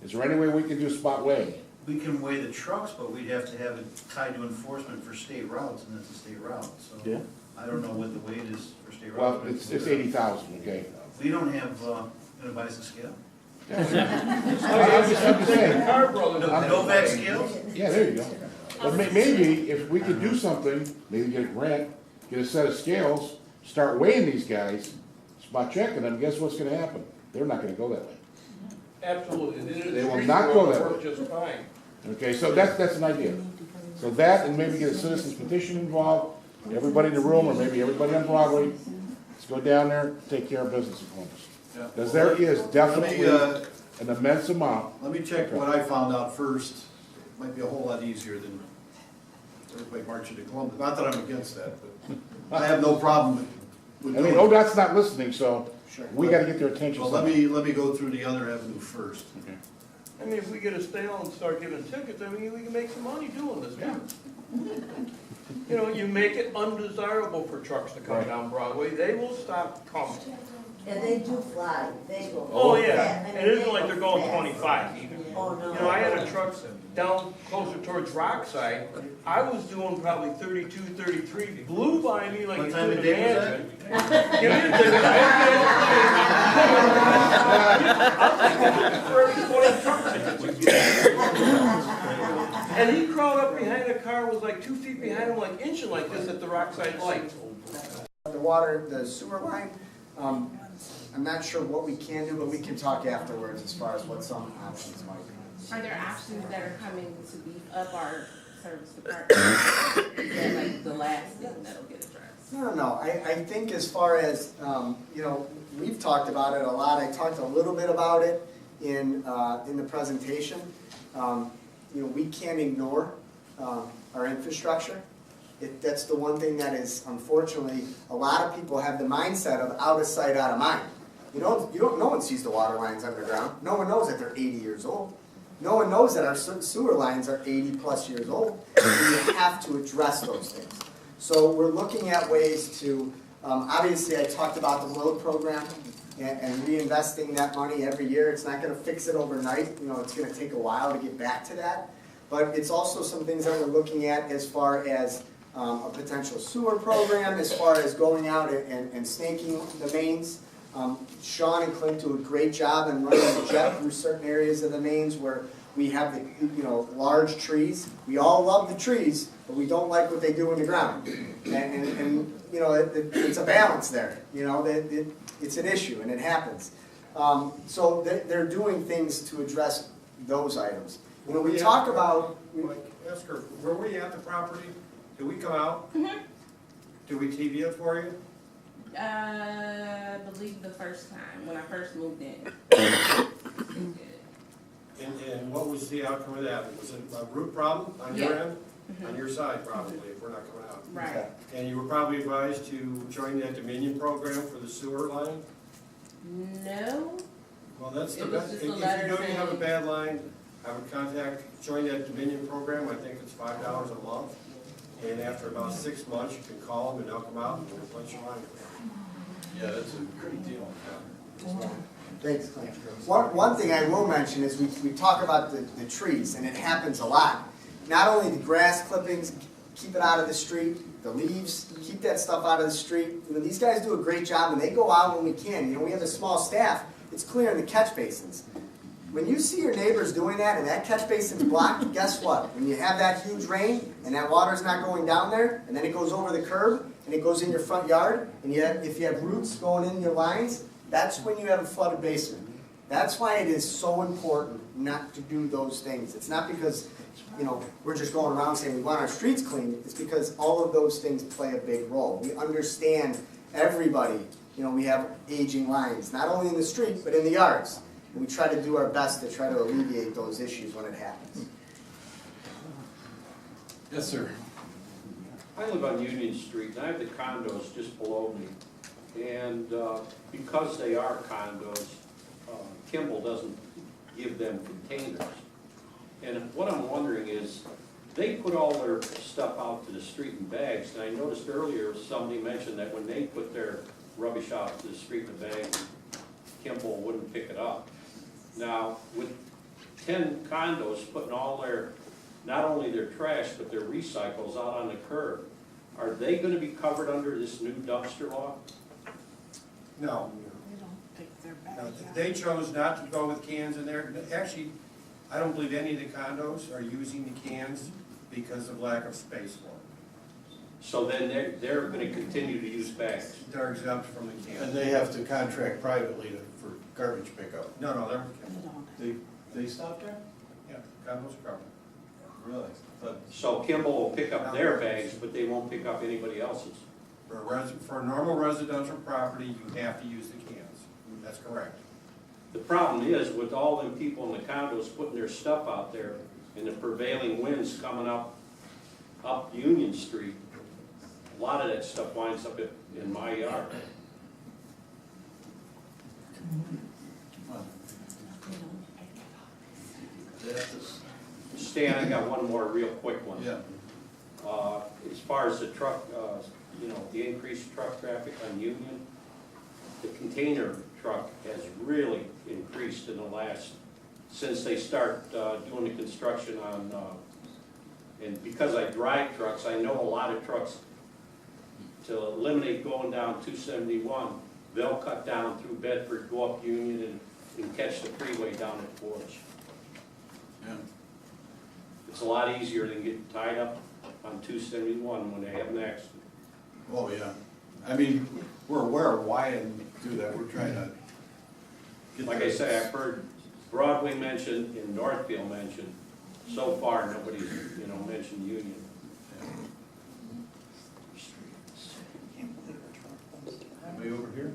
Is there any way we can do spot weighing? we can weigh the trucks, but we'd have to have it tied to enforcement for state routes, and it's a state route, so. Yeah. I don't know what the weight is for state Well, routes. it's 80,000, okay? We don't have, gonna buy us a scale? I'm just saying. Novak scales? Yeah, there you go. But maybe if we could do something, maybe get a grant, get a set of scales, start weighing these guys, spot checking them, guess what's gonna happen? They're not gonna go that way. Absolutely. They will not go that Work way. just fine. Okay, so that's an idea. So that, and maybe get a citizen's petition involved, everybody in the room, or maybe everybody on Broadway, let's go down there, take care of business in Columbus. Because there is definitely an immense amount. Let me check what I found out first. Might be a whole lot easier than everybody marching to Columbus. Not that I'm against that, but I have no problem with I mean, doing it. ODOT's not listening, so Sure. we gotta get their attention. Well, let me go through the other avenue first. Okay. I mean, if we get a stale and start giving tickets, I mean, we can make some money doing this. Yeah. You know, you make it undesirable for trucks to come Right. down Broadway, they will stop coming. And they do fly, they go. Oh, yeah, fast. I mean, and it isn't they like go they're going fast. 25 even. Oh, no. You know, I had a truck down closer towards Rockside, I was doing probably 32, 33, blew by me like What you time of couldn't day was that? imagine. Give me the ticket, I'll take for every 20 truck tickets. And he crawled up behind the car, was like 2 feet behind him, like inching like this at the Rockside light. The sewer line, I'm not sure what we can do, but we can talk afterwards as far as what some options might be. Are there options that are coming to beef up our service department? Is that like the last thing that'll get addressed? No, I think as far as, we've talked about it a lot. I talked a little bit about it in the presentation. We can't ignore our infrastructure. That's the one thing that is, unfortunately, a lot of people have the mindset of out of sight, out of mind. No one sees the water lines underground. No one knows that they're 80 years old. No one knows that our sewer lines are 80 plus years old. And we have to address those things. So we're looking at ways to, obviously I talked about the road program and reinvesting that money every year. It's not going to fix it overnight. It's going to take a while to get back to that. But it's also some things that we're looking at as far as a potential sewer program, as far as going out and snaking the mains. Sean and Clint do a great job in running the jet through certain areas of the mains where we have the large trees. We all love the trees, but we don't like what they do in the ground. And it's a balance there. It's an issue and it happens. So they're doing things to address those items. We talk about. Like, ask her, were we at the property? Did we come out? Mm-hmm. Did we TV it for you? I believe the first time, when I first moved in. And what was the outcome of that? Was it a root problem on your Yeah. end? On your side, probably, if we're not coming out. Right. And you were probably advised to join that Dominion program for the sewer line? No. Well, that's the It was best. just If a you letter know you have a saying- bad line, I would join that Dominion program. I think it's $5 a month. And after about 6 months, you can call them and they'll come out and replace your line. Yeah, that's a great deal. Thanks, Clint. One thing I will mention is we talk about the trees, and it happens a lot. Not only the grass clippings, keep it out of the street, the leaves, keep that stuff out of the street. These guys do a great job, and they go out when we can. We have a small staff. It's clearing the catch basins. When you see your neighbors doing that and that catch basin's blocked, guess what? When you have that huge rain and that water's not going down there, and then it goes over the curb, and it goes in your front yard, and if you have roots going in your lines, that's when you have a flooded basement. That's why it is so important not to do those things. It's not because, we're just going around saying we want our streets clean. It's because all of those things play a big role. We understand everybody, we have aging lines, not only in the street, but in the yards. And we try to do our best to try to alleviate those issues when it happens. Yes, sir. I live on Union Street, and I have the condos just below me. And because they are condos, Kimball doesn't give them containers. And what I'm wondering is, they put all their stuff out to the street in bags, and I noticed earlier somebody mentioned that when they put their rubbish out to the street in a bag, Kimball wouldn't pick it up. Now, with 10 condos putting all their, not only their trash, but their recycles out on the curb, are they going to be covered under this new dumpster law? No. No, they chose not to go with cans in there. Actually, I don't believe any of the condos are using the cans because of lack of space for them. So then they're gonna continue to use bags. They're exempt from the And can. they have to contract privately for garbage pickup. No, they're, They stop there? yeah, condos are covered. Really? But So Kimball will pick up their bags, but they won't pick up anybody else's. For a normal residential property, you have to use the cans. That's correct. The problem is with all them people in the condos putting their stuff out there and the prevailing winds coming up Union Street, a lot of that stuff winds up in my yard. Stan, I got one more real quick one. Yeah. As far as the truck, the increased truck traffic on Union, the container truck has really increased in the last, since they start doing the construction on, and because I drive trucks, I know a lot of trucks, to eliminate going down 271, they'll cut down through Bedford, go up Union, and catch the freeway down at Forge. Yeah. It's a lot easier than getting tied up on 271 when they have an accident. Oh, yeah. I mean, we're aware of why and do that. We're trying to get. Like I say, I've heard Broadway mentioned and Northfield mentioned. So far, nobody's, mentioned Union. Way over here?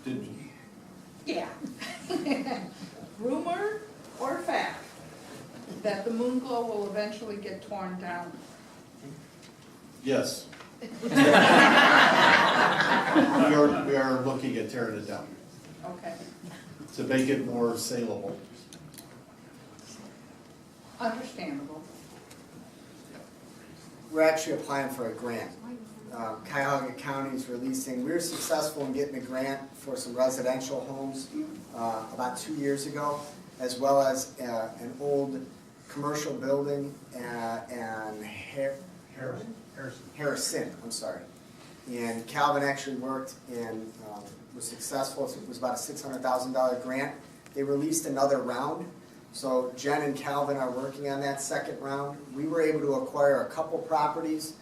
Did you? Yeah. Rumor or fact that the moon glow will eventually get torn down? Yes. We are looking at tearing it down Okay. to make it more saleable. Understandable. We're actually applying for a grant. Cuyahoga County is releasing, we were successful in getting a grant for some residential homes about 2 years ago, as well as an old commercial building and Harrison, I'm sorry. And Calvin actually worked and was successful. It was about a $600,000 grant. They released another round. So Jen and Calvin are working on that second round. We were able to acquire a couple properties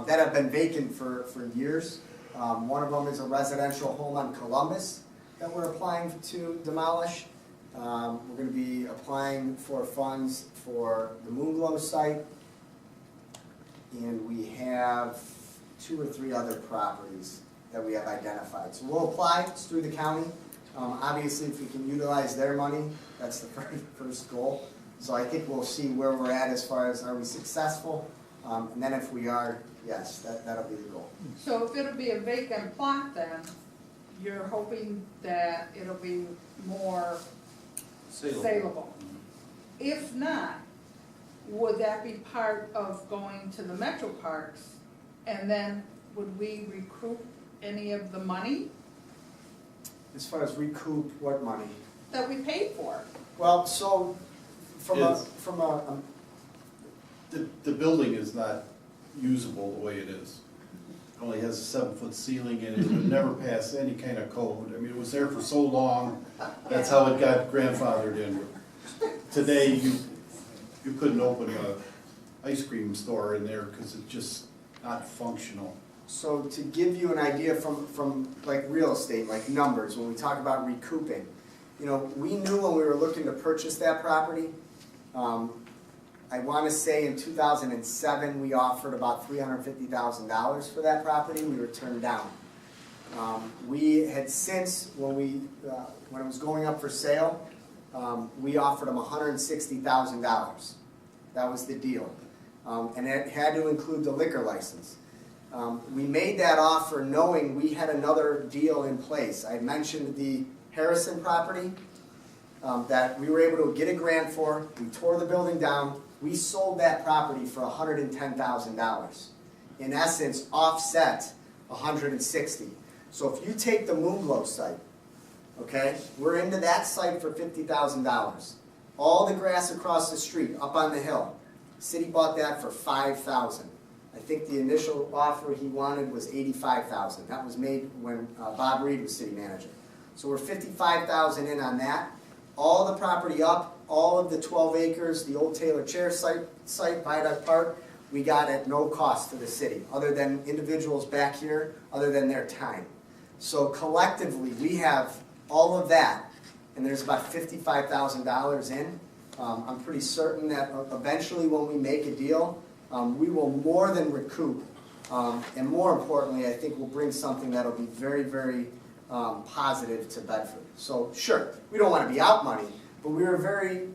that have been vacant for years. One of them is a residential home on Columbus that we're applying to demolish. We're going to be applying for funds for the Moonglow site. And we have 2 or 3 other properties that we have identified. So we'll apply, it's through the county. Obviously, if we can utilize their money, that's the first goal. So I think we'll see where we're at as far as are we successful, and then if we are, yes, that'll be the goal. So if it'll be a vacant plot then, you're hoping that it'll be more saleable. If not, would that be part of going to the metro parks, and then would we recoup any of the money As far as recoup what money? that we paid for? Well, so from The building is not usable the way it is. It only has a 7-foot ceiling and it would never pass any kind of code. I mean, it was there for so long, that's how it got grandfathered in. Today, you couldn't open an ice cream store in there because it's just not functional. So to give you an idea from like real estate, like numbers, when we talk about recouping, we knew when we were looking to purchase that property, I want to say in 2007, we offered about $350,000 for that property. We were turned down. We had since, when it was going up for sale, we offered them $160,000. That was the deal. And it had to include the liquor license. We made that offer knowing we had another deal in place. I mentioned the Harrison property that we were able to get a grant for. We tore the building down. We sold that property for $110,000. In essence, offset $160,000. So if you take the Moonglow site, okay, we're into that site for $50,000. All the grass across the street, up on the hill, city bought that for $5,000. I think the initial offer he wanted was $85,000. That was made when Bob Reed was city manager. So we're $55,000 in on that. All the property up, all of the 12 acres, the old Taylor Chair site, Viaduct Park, we got at no cost to the city, other than individuals back here, other than their time. So collectively, we have all of that, and there's about $55,000 in. I'm pretty certain that eventually when we make a deal, we will more than recoup. And more importantly, I think we'll bring something that'll be very, very positive to Bedford. So sure, we don't want to be out money, but we were very,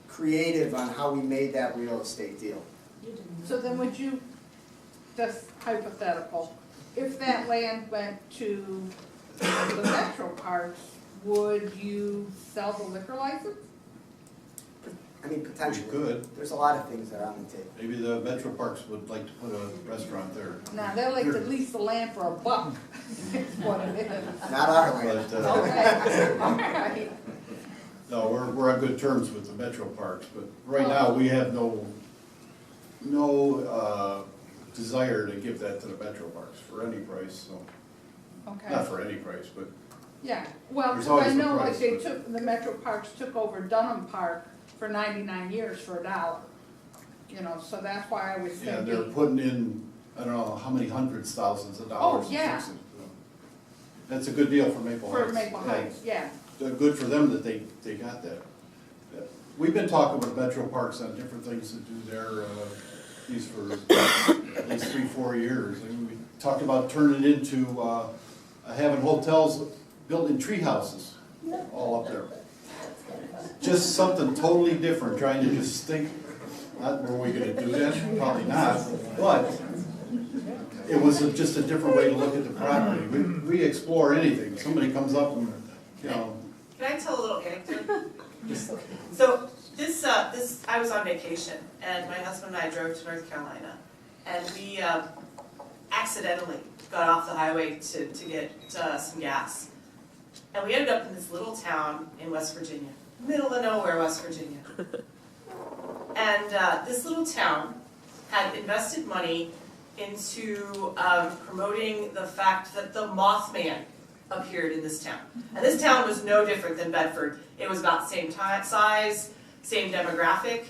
creative on how we made that real estate deal. So then would you, just hypothetical, if that land went to the metro parks, would you sell the liquor license? I mean, potentially. We could. There's a lot of things that are on the table. Maybe the Metro Parks would like to put a restaurant there. Now, they'll like to lease the land for $1, is what it is. Not our land. But, Okay, all right. no, we're on good terms with the Metro Parks, but right now, we have no desire to give that to the Metro Parks for any price, so. Okay. Not for any price, but Yeah, well, There's 'cause I always the know like price, they but- took, the Metro Parks took over Dunham Park for 99 years for $1. So that's why I was yeah, they're thinking, putting in, I don't know how many hundreds, thousands of dollars. Oh, to yeah. fix it, so. That's a good deal for Maple Heights. for Maple Heights, yeah. Good for them that they got that. Yeah. We've been talking with Metro Parks on different things to do there, these for at least 3-4 years. I mean, we talked about turning it into, having hotels built in tree houses all up there. Just something totally different, trying to just think, were we gonna do that? Probably not, but it was just a different way to look at the property. We explore anything. Somebody comes up and, Can I tell a little anecdote? So this, I was on vacation, and my husband and I drove to North Carolina, and we accidentally got off the highway to get some gas. And we ended up in this little town in West Virginia, middle of nowhere, West Virginia. And this little town had invested money into promoting the fact that the Mothman appeared in this town. And this town was no different than Bedford. It was about the same size, same demographic.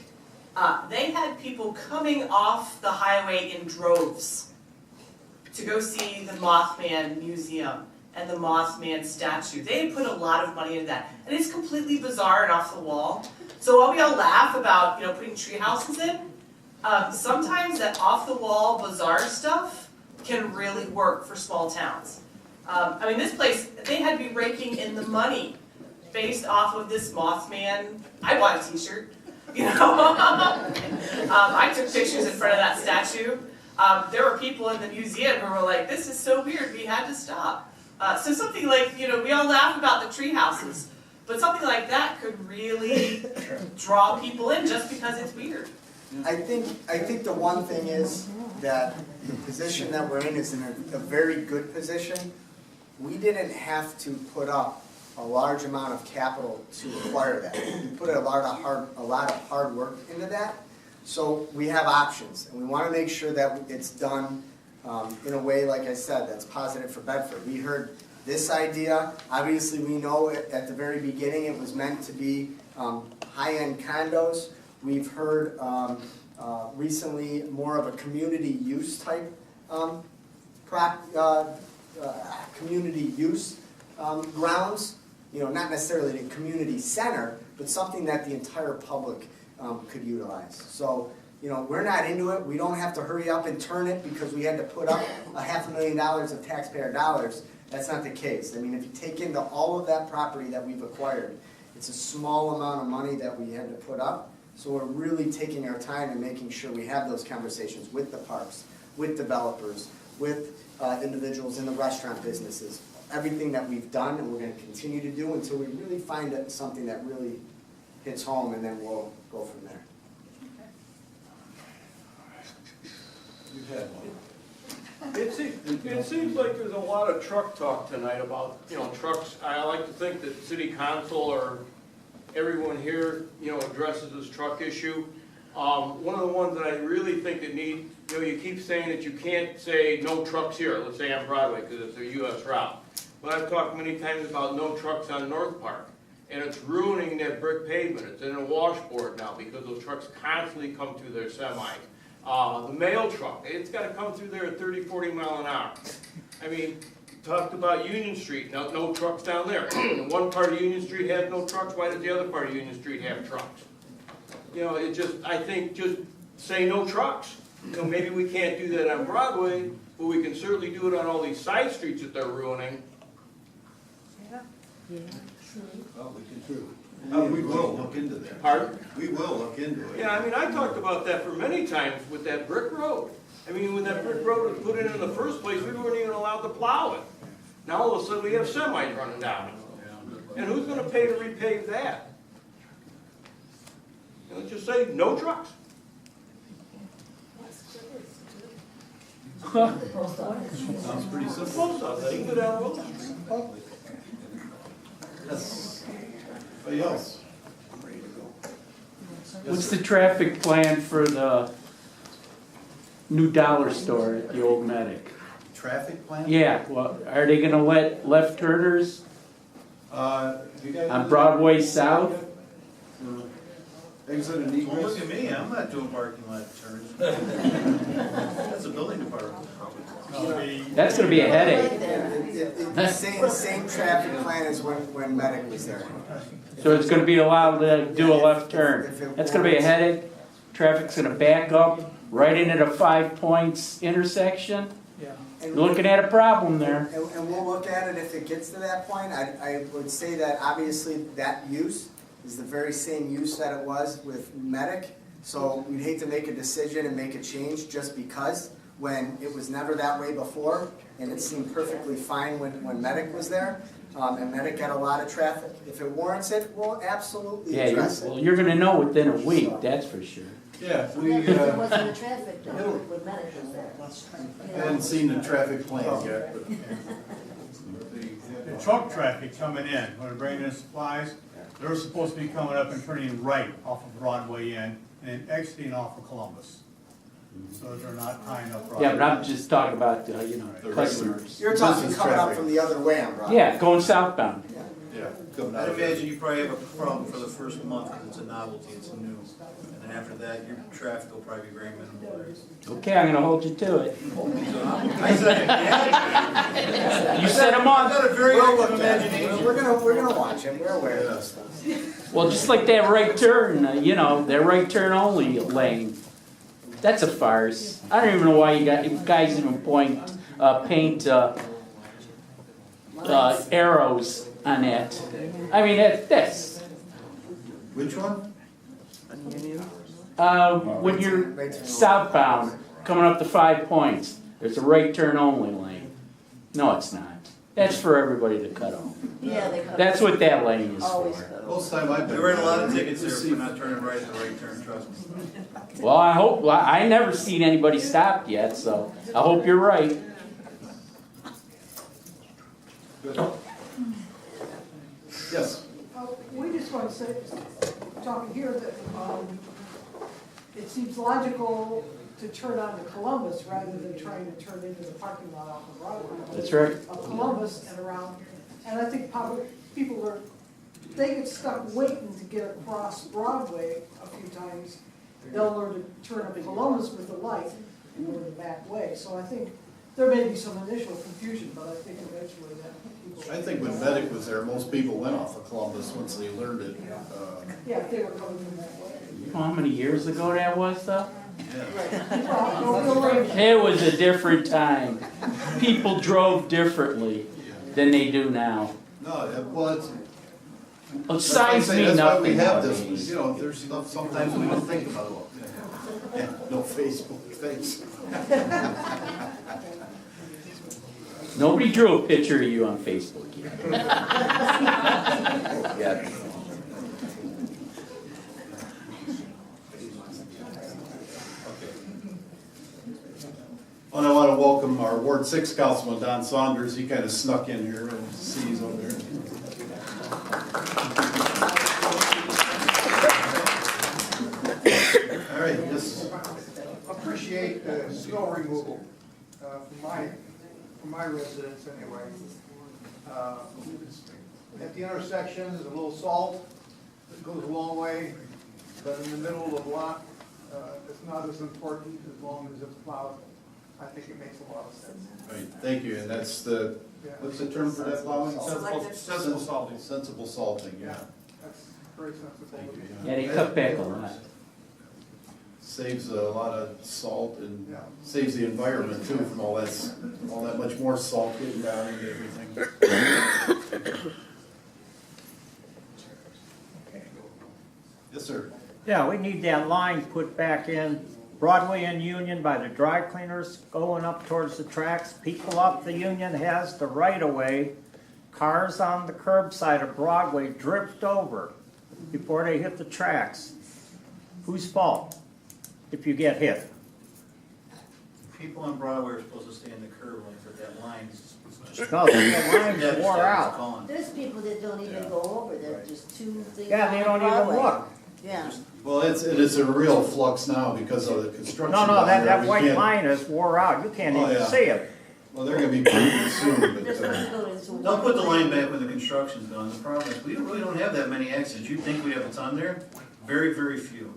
They had people coming off the highway in droves to go see the Mothman Museum and the Mothman statue. They had put a lot of money into that. And it's completely bizarre and off the wall. So while we all laugh about putting tree houses in, sometimes that off the wall bizarre stuff can really work for small towns. I mean, this place, they had to be raking in the money based off of this Mothman. I bought a t-shirt, I took pictures in front of that statue. There were people in the museum who were like, this is so weird, we had to stop. So something like, we all laugh about the tree houses, but something like that could really draw people in just because it's weird. I think the one thing is that the position that we're in is in a very good position. We didn't have to put up a large amount of capital to acquire that. We put a lot of hard work into that. So we have options, and we want to make sure that it's done in a way, like I said, that's positive for Bedford. We heard this idea. Obviously, we know at the very beginning it was meant to be high-end condos. We've heard recently more of a community use type community use grounds. Not necessarily the community center, but something that the entire public could utilize. So, we're not into it. We don't have to hurry up and turn it because we had to put up $500,000 of taxpayer dollars. That's not the case. I mean, if you take into all of that property that we've acquired, it's a small amount of money that we had to put up. So we're really taking our time and making sure we have those conversations with the parks, with developers, with individuals in the restaurant businesses. Everything that we've done and we're going to continue to do until we really find something that really hits home, and then we'll go from there. you had one. It seems like there's a lot of truck talk tonight about, trucks. I like to think that city council or everyone here, addresses this truck issue. One of the ones that I really think that need, you keep saying that you can't say no trucks here, let's say on Broadway, because it's a US route. But I've talked many times about no trucks on North Park, and it's ruining that brick pavement. It's in a washboard now because those trucks constantly come through their semi. The mail truck, it's gotta come through there at 30, 40 mile an hour. I mean, talked about Union Street, no trucks down there. One part of Union Street has no trucks, why does the other part of Union Street have trucks? You know, it just, I think, just say no trucks. You know, maybe we can't do that on Broadway, but we can certainly do it on all these side streets that they're ruining. We will look into that. Pardon? We will look into it. Yeah, I mean, I talked about that for many times with that brick road. I mean, when that brick road was put in the first place, we weren't even allowed to plow it. Now all of a sudden we have semis running down it. And who's gonna pay to repave that? You know, just say, no trucks. Sounds pretty simple. Post office, you can go down Willow Street. Yes. Anybody else? What's the traffic plan for the new dollar store at the old Medic? Traffic plan? Yeah, well, are they gonna let left turners You guys on Broadway South? Exit and Well, egress? look at me, I'm not doing parking lot turns. That's a building department. That's gonna be a headache. Same traffic plan as when Medic was there. So it's gonna be allowed to do a left turn. That's gonna be a headache. Traffic's gonna back up right into the 5 Points intersection. You're looking at a problem there. And we'll look at it if it gets to that point. I would say that obviously that use is the very same use that it was with Medic. So we'd hate to make a decision and make a change just because, when it was never that way before, and it seemed perfectly fine when Medic was there, and Medic had a lot of traffic. If it warrants it, we'll absolutely Yeah, address it. well, you're gonna know within a week, that's for sure. Yeah, we, There wasn't a traffic though, when Medic was there. haven't seen the traffic plans yet, but. The truck traffic coming in, when they're bringing in supplies, they're supposed to be coming up and turning right off of Broadway in, and then exiting off of Columbus. So that they're not tying up Broadway. Yeah, but I'm just talking about, customers. You're talking Business coming up traffic. from the other way on Broadway. Yeah, going southbound. Yeah. coming out I'd of it. imagine you probably have a problem for the first month because it's a novelty, it's new. And then after that, your traffic will probably be very minimal there. Okay, I'm gonna hold you to it. I said, yeah. You said a I've month. got a very We'll active look at it. imagination. We're gonna watch it, we're aware of this stuff. Well, just like that right turn, that right turn only lane. That's a farce. I don't even know why you guys even paint arrows on that. I mean, that's. Which one? When you're southbound, coming up to 5 Points, there's a right turn only lane. No, it's not. That's for everybody to cut off. Yeah, they cut. That's what that lane is Always for. cut. Most time I've been. We write a lot of tickets there for not turning right at the right turn, trust me. Well, I never seen anybody stopped yet, so I hope you're right. Yes. We just want to say, talking here, that it seems logical to turn onto Columbus rather than trying to turn into the parking lot off of Broadway. That's right. Of Columbus and around, and I think probably people they get stuck waiting to get across Broadway a few times. They'll learn to turn up Columbus with the light and go the back way. So I think there may be some initial confusion, but I think eventually that people. I think when Medic was there, most people went off of Columbus once they learned it. Yeah, if they were coming from that way. You know how many years ago that was, though? Well, It was a different time. People drove differently than they do now. No, well, it's. Well, signs mean That's why we nothing have this, nowadays. there's stuff sometimes we don't think about it. Yeah, no Facebook, thanks. Nobody drew a picture of you on Facebook yet. Yeah. And I want to welcome our Ward 6 Councilman, Don Saunders. He kind of snuck in here and sees over there. All right, yes. Appreciate the snow removal from my residence anyway. At the intersection, there's a little salt that goes a long way, but in the middle of the lot, it's not as important as long as it's plowed. I think it makes a lot of sense. Right, thank you, and that's the, what's the term for that plowing? Sensible salting. Sensible salting, yeah. That's very sensible. Thank you. Yeah, they cut back a lot. Saves a lot of salt and saves the environment too from all that much more salt getting down into everything. Yes, sir. Yeah, we need that line put back in Broadway and Union by the dry cleaners going up towards the tracks. People up the Union has the right of way. Cars on the curbside of Broadway drift over before they hit the tracks. Whose fault if you get hit? People on Broadway are supposed to stay in the curb lane, but that line's just. No, the line's wore out. Gone. There's people that don't even go over, they're just two things. Yeah, they don't even look. Yeah. Well, it is a real flux now because of the construction. No, down there. that We white can't- line is wore out. You can't even see it. Well, they're gonna be pretty soon, but, Don't put the line back when the construction's done. The problem is, we really don't have that many accidents. You'd think we have a ton there. Very, very few.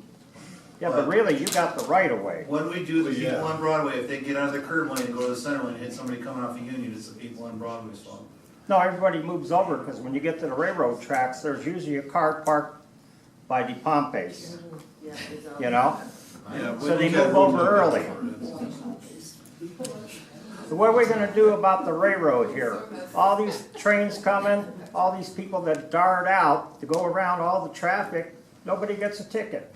Yeah, but really, you got the right of way. When we do, the people on Broadway, if they get out of the curb lane and go to the center lane and hit somebody coming off a Union, it's the people on Broadway's fault. No, everybody moves over, because when you get to the railroad tracks, there's usually a car parked by the Pompei's, you know? So they move over early. So what are we gonna do about the railroad here? All these trains coming, all these people that dart out to go around all the traffic, nobody gets a ticket.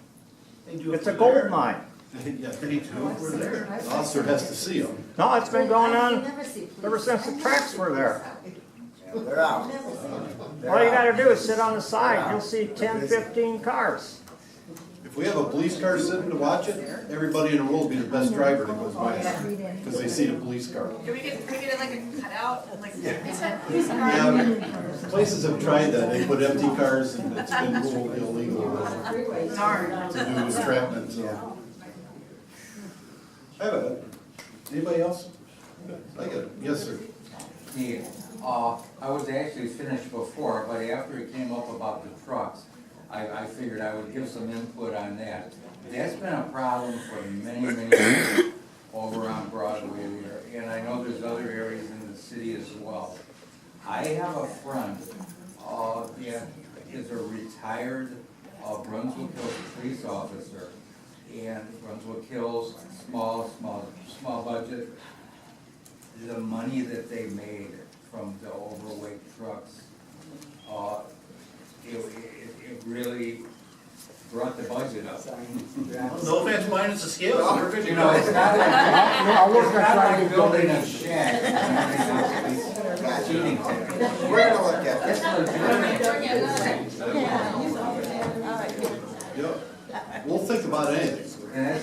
It's a gold mine. yeah, they do. We're there. The officer has to see them. No, it's been going on ever since the tracks were there. They're out. All you gotta do is sit on the side, you'll see 10, 15 cars. If we have a police car sitting to watch it, everybody in the world will be the best driver that goes by it, because they see the police car. Can we get like a cutout, like, Yeah, places have tried that, they put empty cars and it's been ruled illegal to do entrapment, so. I have a, anybody else? I got it, yes, sir. Yeah, I was actually finished before, but after it came up about the trucks, I figured I would give some input on that. That's been a problem for many, many years over on Broadway there, and I know there's other areas in the city as well. I have a friend, that is a retired Brunswick Hills police officer, and Brunswick Hills, small budget. The money that they made from the overweight trucks, it really brought the budget up. No offense, mine is a scale. You know, it's not like building a shed. Cheating. We're gonna look at It's Yeah, we'll think about anything.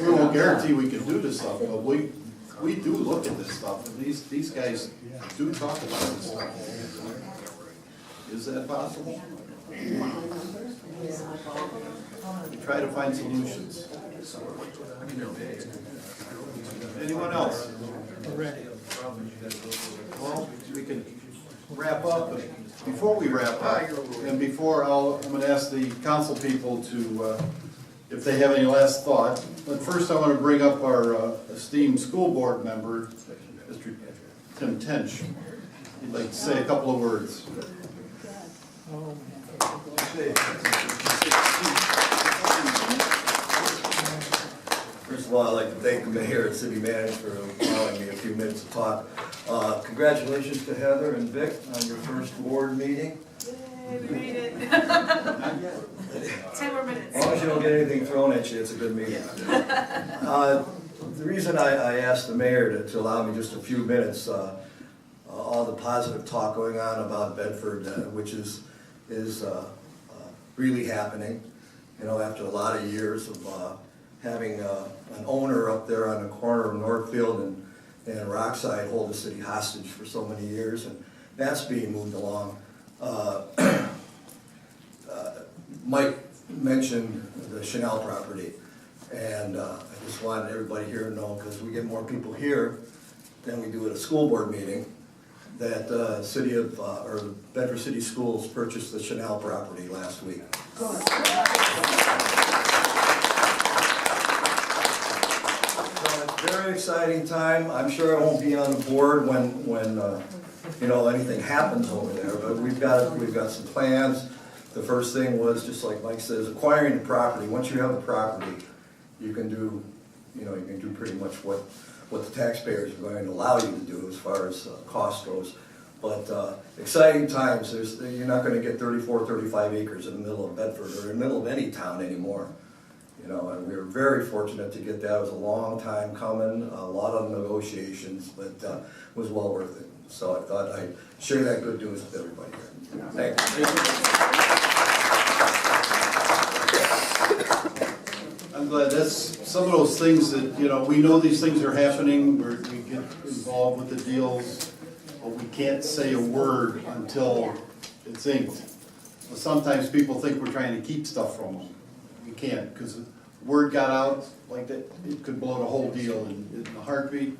We won't guarantee we can do this stuff, but we do look at this stuff, and these guys do talk about this stuff. Is that possible? We try to find solutions. Anyone else? Well, we can wrap up, but before we wrap up, and before I'm gonna ask the council people to, if they have any last thought. But first I want to bring up our esteemed school board member, Mr. Tim Tench. He'd like to say a couple of words. First of all, I'd like to thank the mayor and city manager for allowing me a few minutes to talk. Congratulations to Heather and Vic on your first ward meeting. Yay, we made it. 10 more minutes. As long as you don't get anything thrown at you, it's a good meeting. The reason I asked the mayor to allow me just a few minutes, all the positive talk going on about Bedford, which is really happening, you know, after a lot of years of having an owner up there on the corner of Northfield and Rockside hold the city hostage for so many years, and that's being moved along. Mike mentioned the Chanel property, and I just wanted everybody here to know, because we get more people here than we do at a school board meeting, that Bedford City Schools purchased the Chanel property last week. exciting time. I'm sure I won't be on the board when you know, anything happens over there, but we've got some plans. The first thing was, just like Mike says, acquiring the property. Once you have the property, you can do, you know, you can do pretty much what the taxpayers are going to allow you to do as far as cost goes. But exciting times. You're not going to get 34, 35 acres in the middle of Bedford or in the middle of any town anymore. You know, and we were very fortunate to get that. It was a long time coming, a lot of negotiations, but it was well worth it. So I thought I'd share that good news with everybody here. Thank you. I'm glad. That's some of those things that, you know, we know these things are happening, we get involved with the deals, but we can't say a word until it's inked. But sometimes people think we're trying to keep stuff from them. We can't, because word got out like that, it could blow the whole deal in a heartbeat.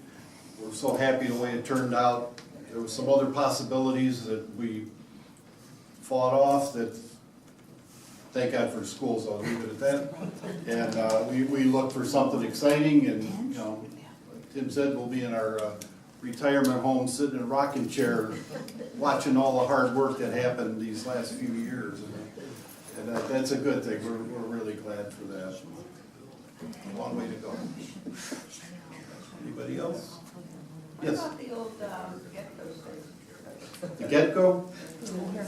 We're so happy the way it turned out. There were some other possibilities that we fought off that, thank God for schools, I'll leave it at that. And we look for something exciting, and, you know, like Tim said, we'll be in our retirement home, sitting in a rocking chair, watching all the hard work that happened these last few years. And that's a good thing. We're really glad for that. A long way to go. Anybody else? Yes? What about the old Get-Go station? The Get-Go?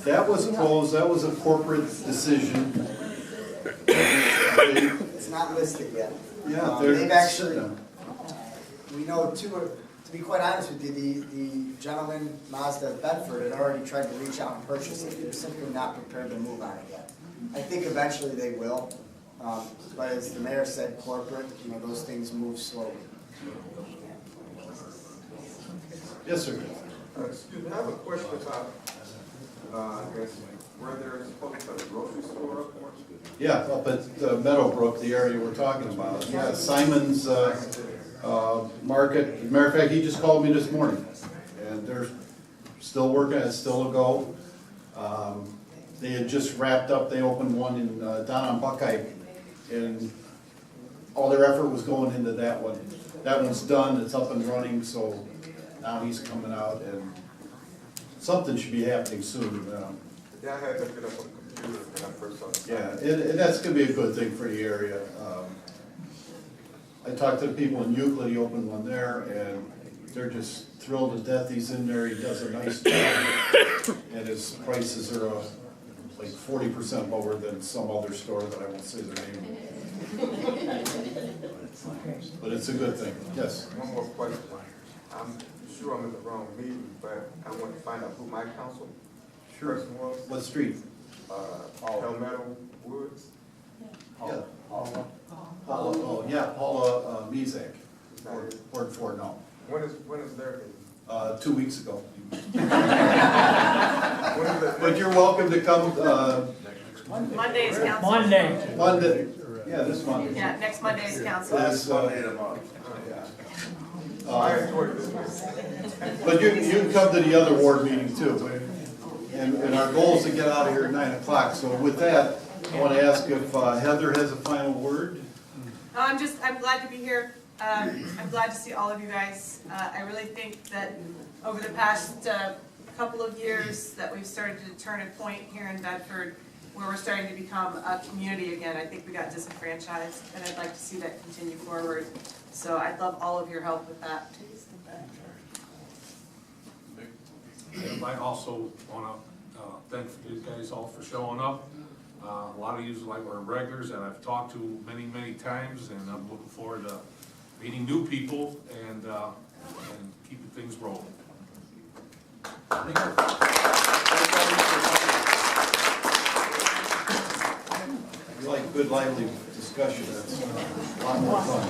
That was closed. That was a corporate decision. It's not listed yet. Yeah, They've actually, we know two, to be quite honest with you, the gentleman, Mazda of Bedford, had already tried to reach out and purchase it. They're simply not prepared to move on it yet. I think eventually they will, but as the mayor said, corporate, you know, those things move slowly. Yes, sir. Excuse me, I have a question about, I guess, where they're supposed to put a grocery store up there. Yeah, up at Meadowbrook, the area we're talking about. Yeah, Simon's Market. As a matter of fact, he just called me this morning, and they're still working. It's still a go. They had just wrapped up. They opened one in down on Buckeye, and all their effort was going into that one. That one's done. It's up and running. So now he's coming out, and something should be happening soon. Yeah, I had to get up on the computer when I first saw it. Yeah, and that's going to be a good thing for the area. I talked to the people in Euclid. He opened one there, and they're just thrilled to death. He's in there. He does a nice job, and his prices are like 40% lower than some other store that I won't say their name. But it's a good thing. Yes. One more question. I'm sure I'm in the wrong meeting, but I want to find out who my council person was. What street? Palmetto Woods. Yeah. Paula, yeah, Paula Mezak. Ward 4, no. When is their meeting? 2 weeks ago. When is that? But you're welcome to come. Monday is council. Monday. Yeah, this Monday. Yeah, next Monday is council. This Monday tomorrow. I enjoyed this. But you can come to the other ward meeting too. And our goal is to get out of here at 9 o'clock. So with that, I want to ask if Heather has a final word. I'm glad to be here. I'm glad to see all of you guys. I really think that over the past couple of years that we've started to turn a point here in Bedford where we're starting to become a community again. I think we got disenfranchised, and I'd like to see that continue forward. So I'd love all of your help with that. I also want to thank you guys all for showing up. A lot of you are regulars, and I've talked to many times, and I'm looking forward to meeting new people and keeping things rolling. We like good lively discussion. That's a lot more fun.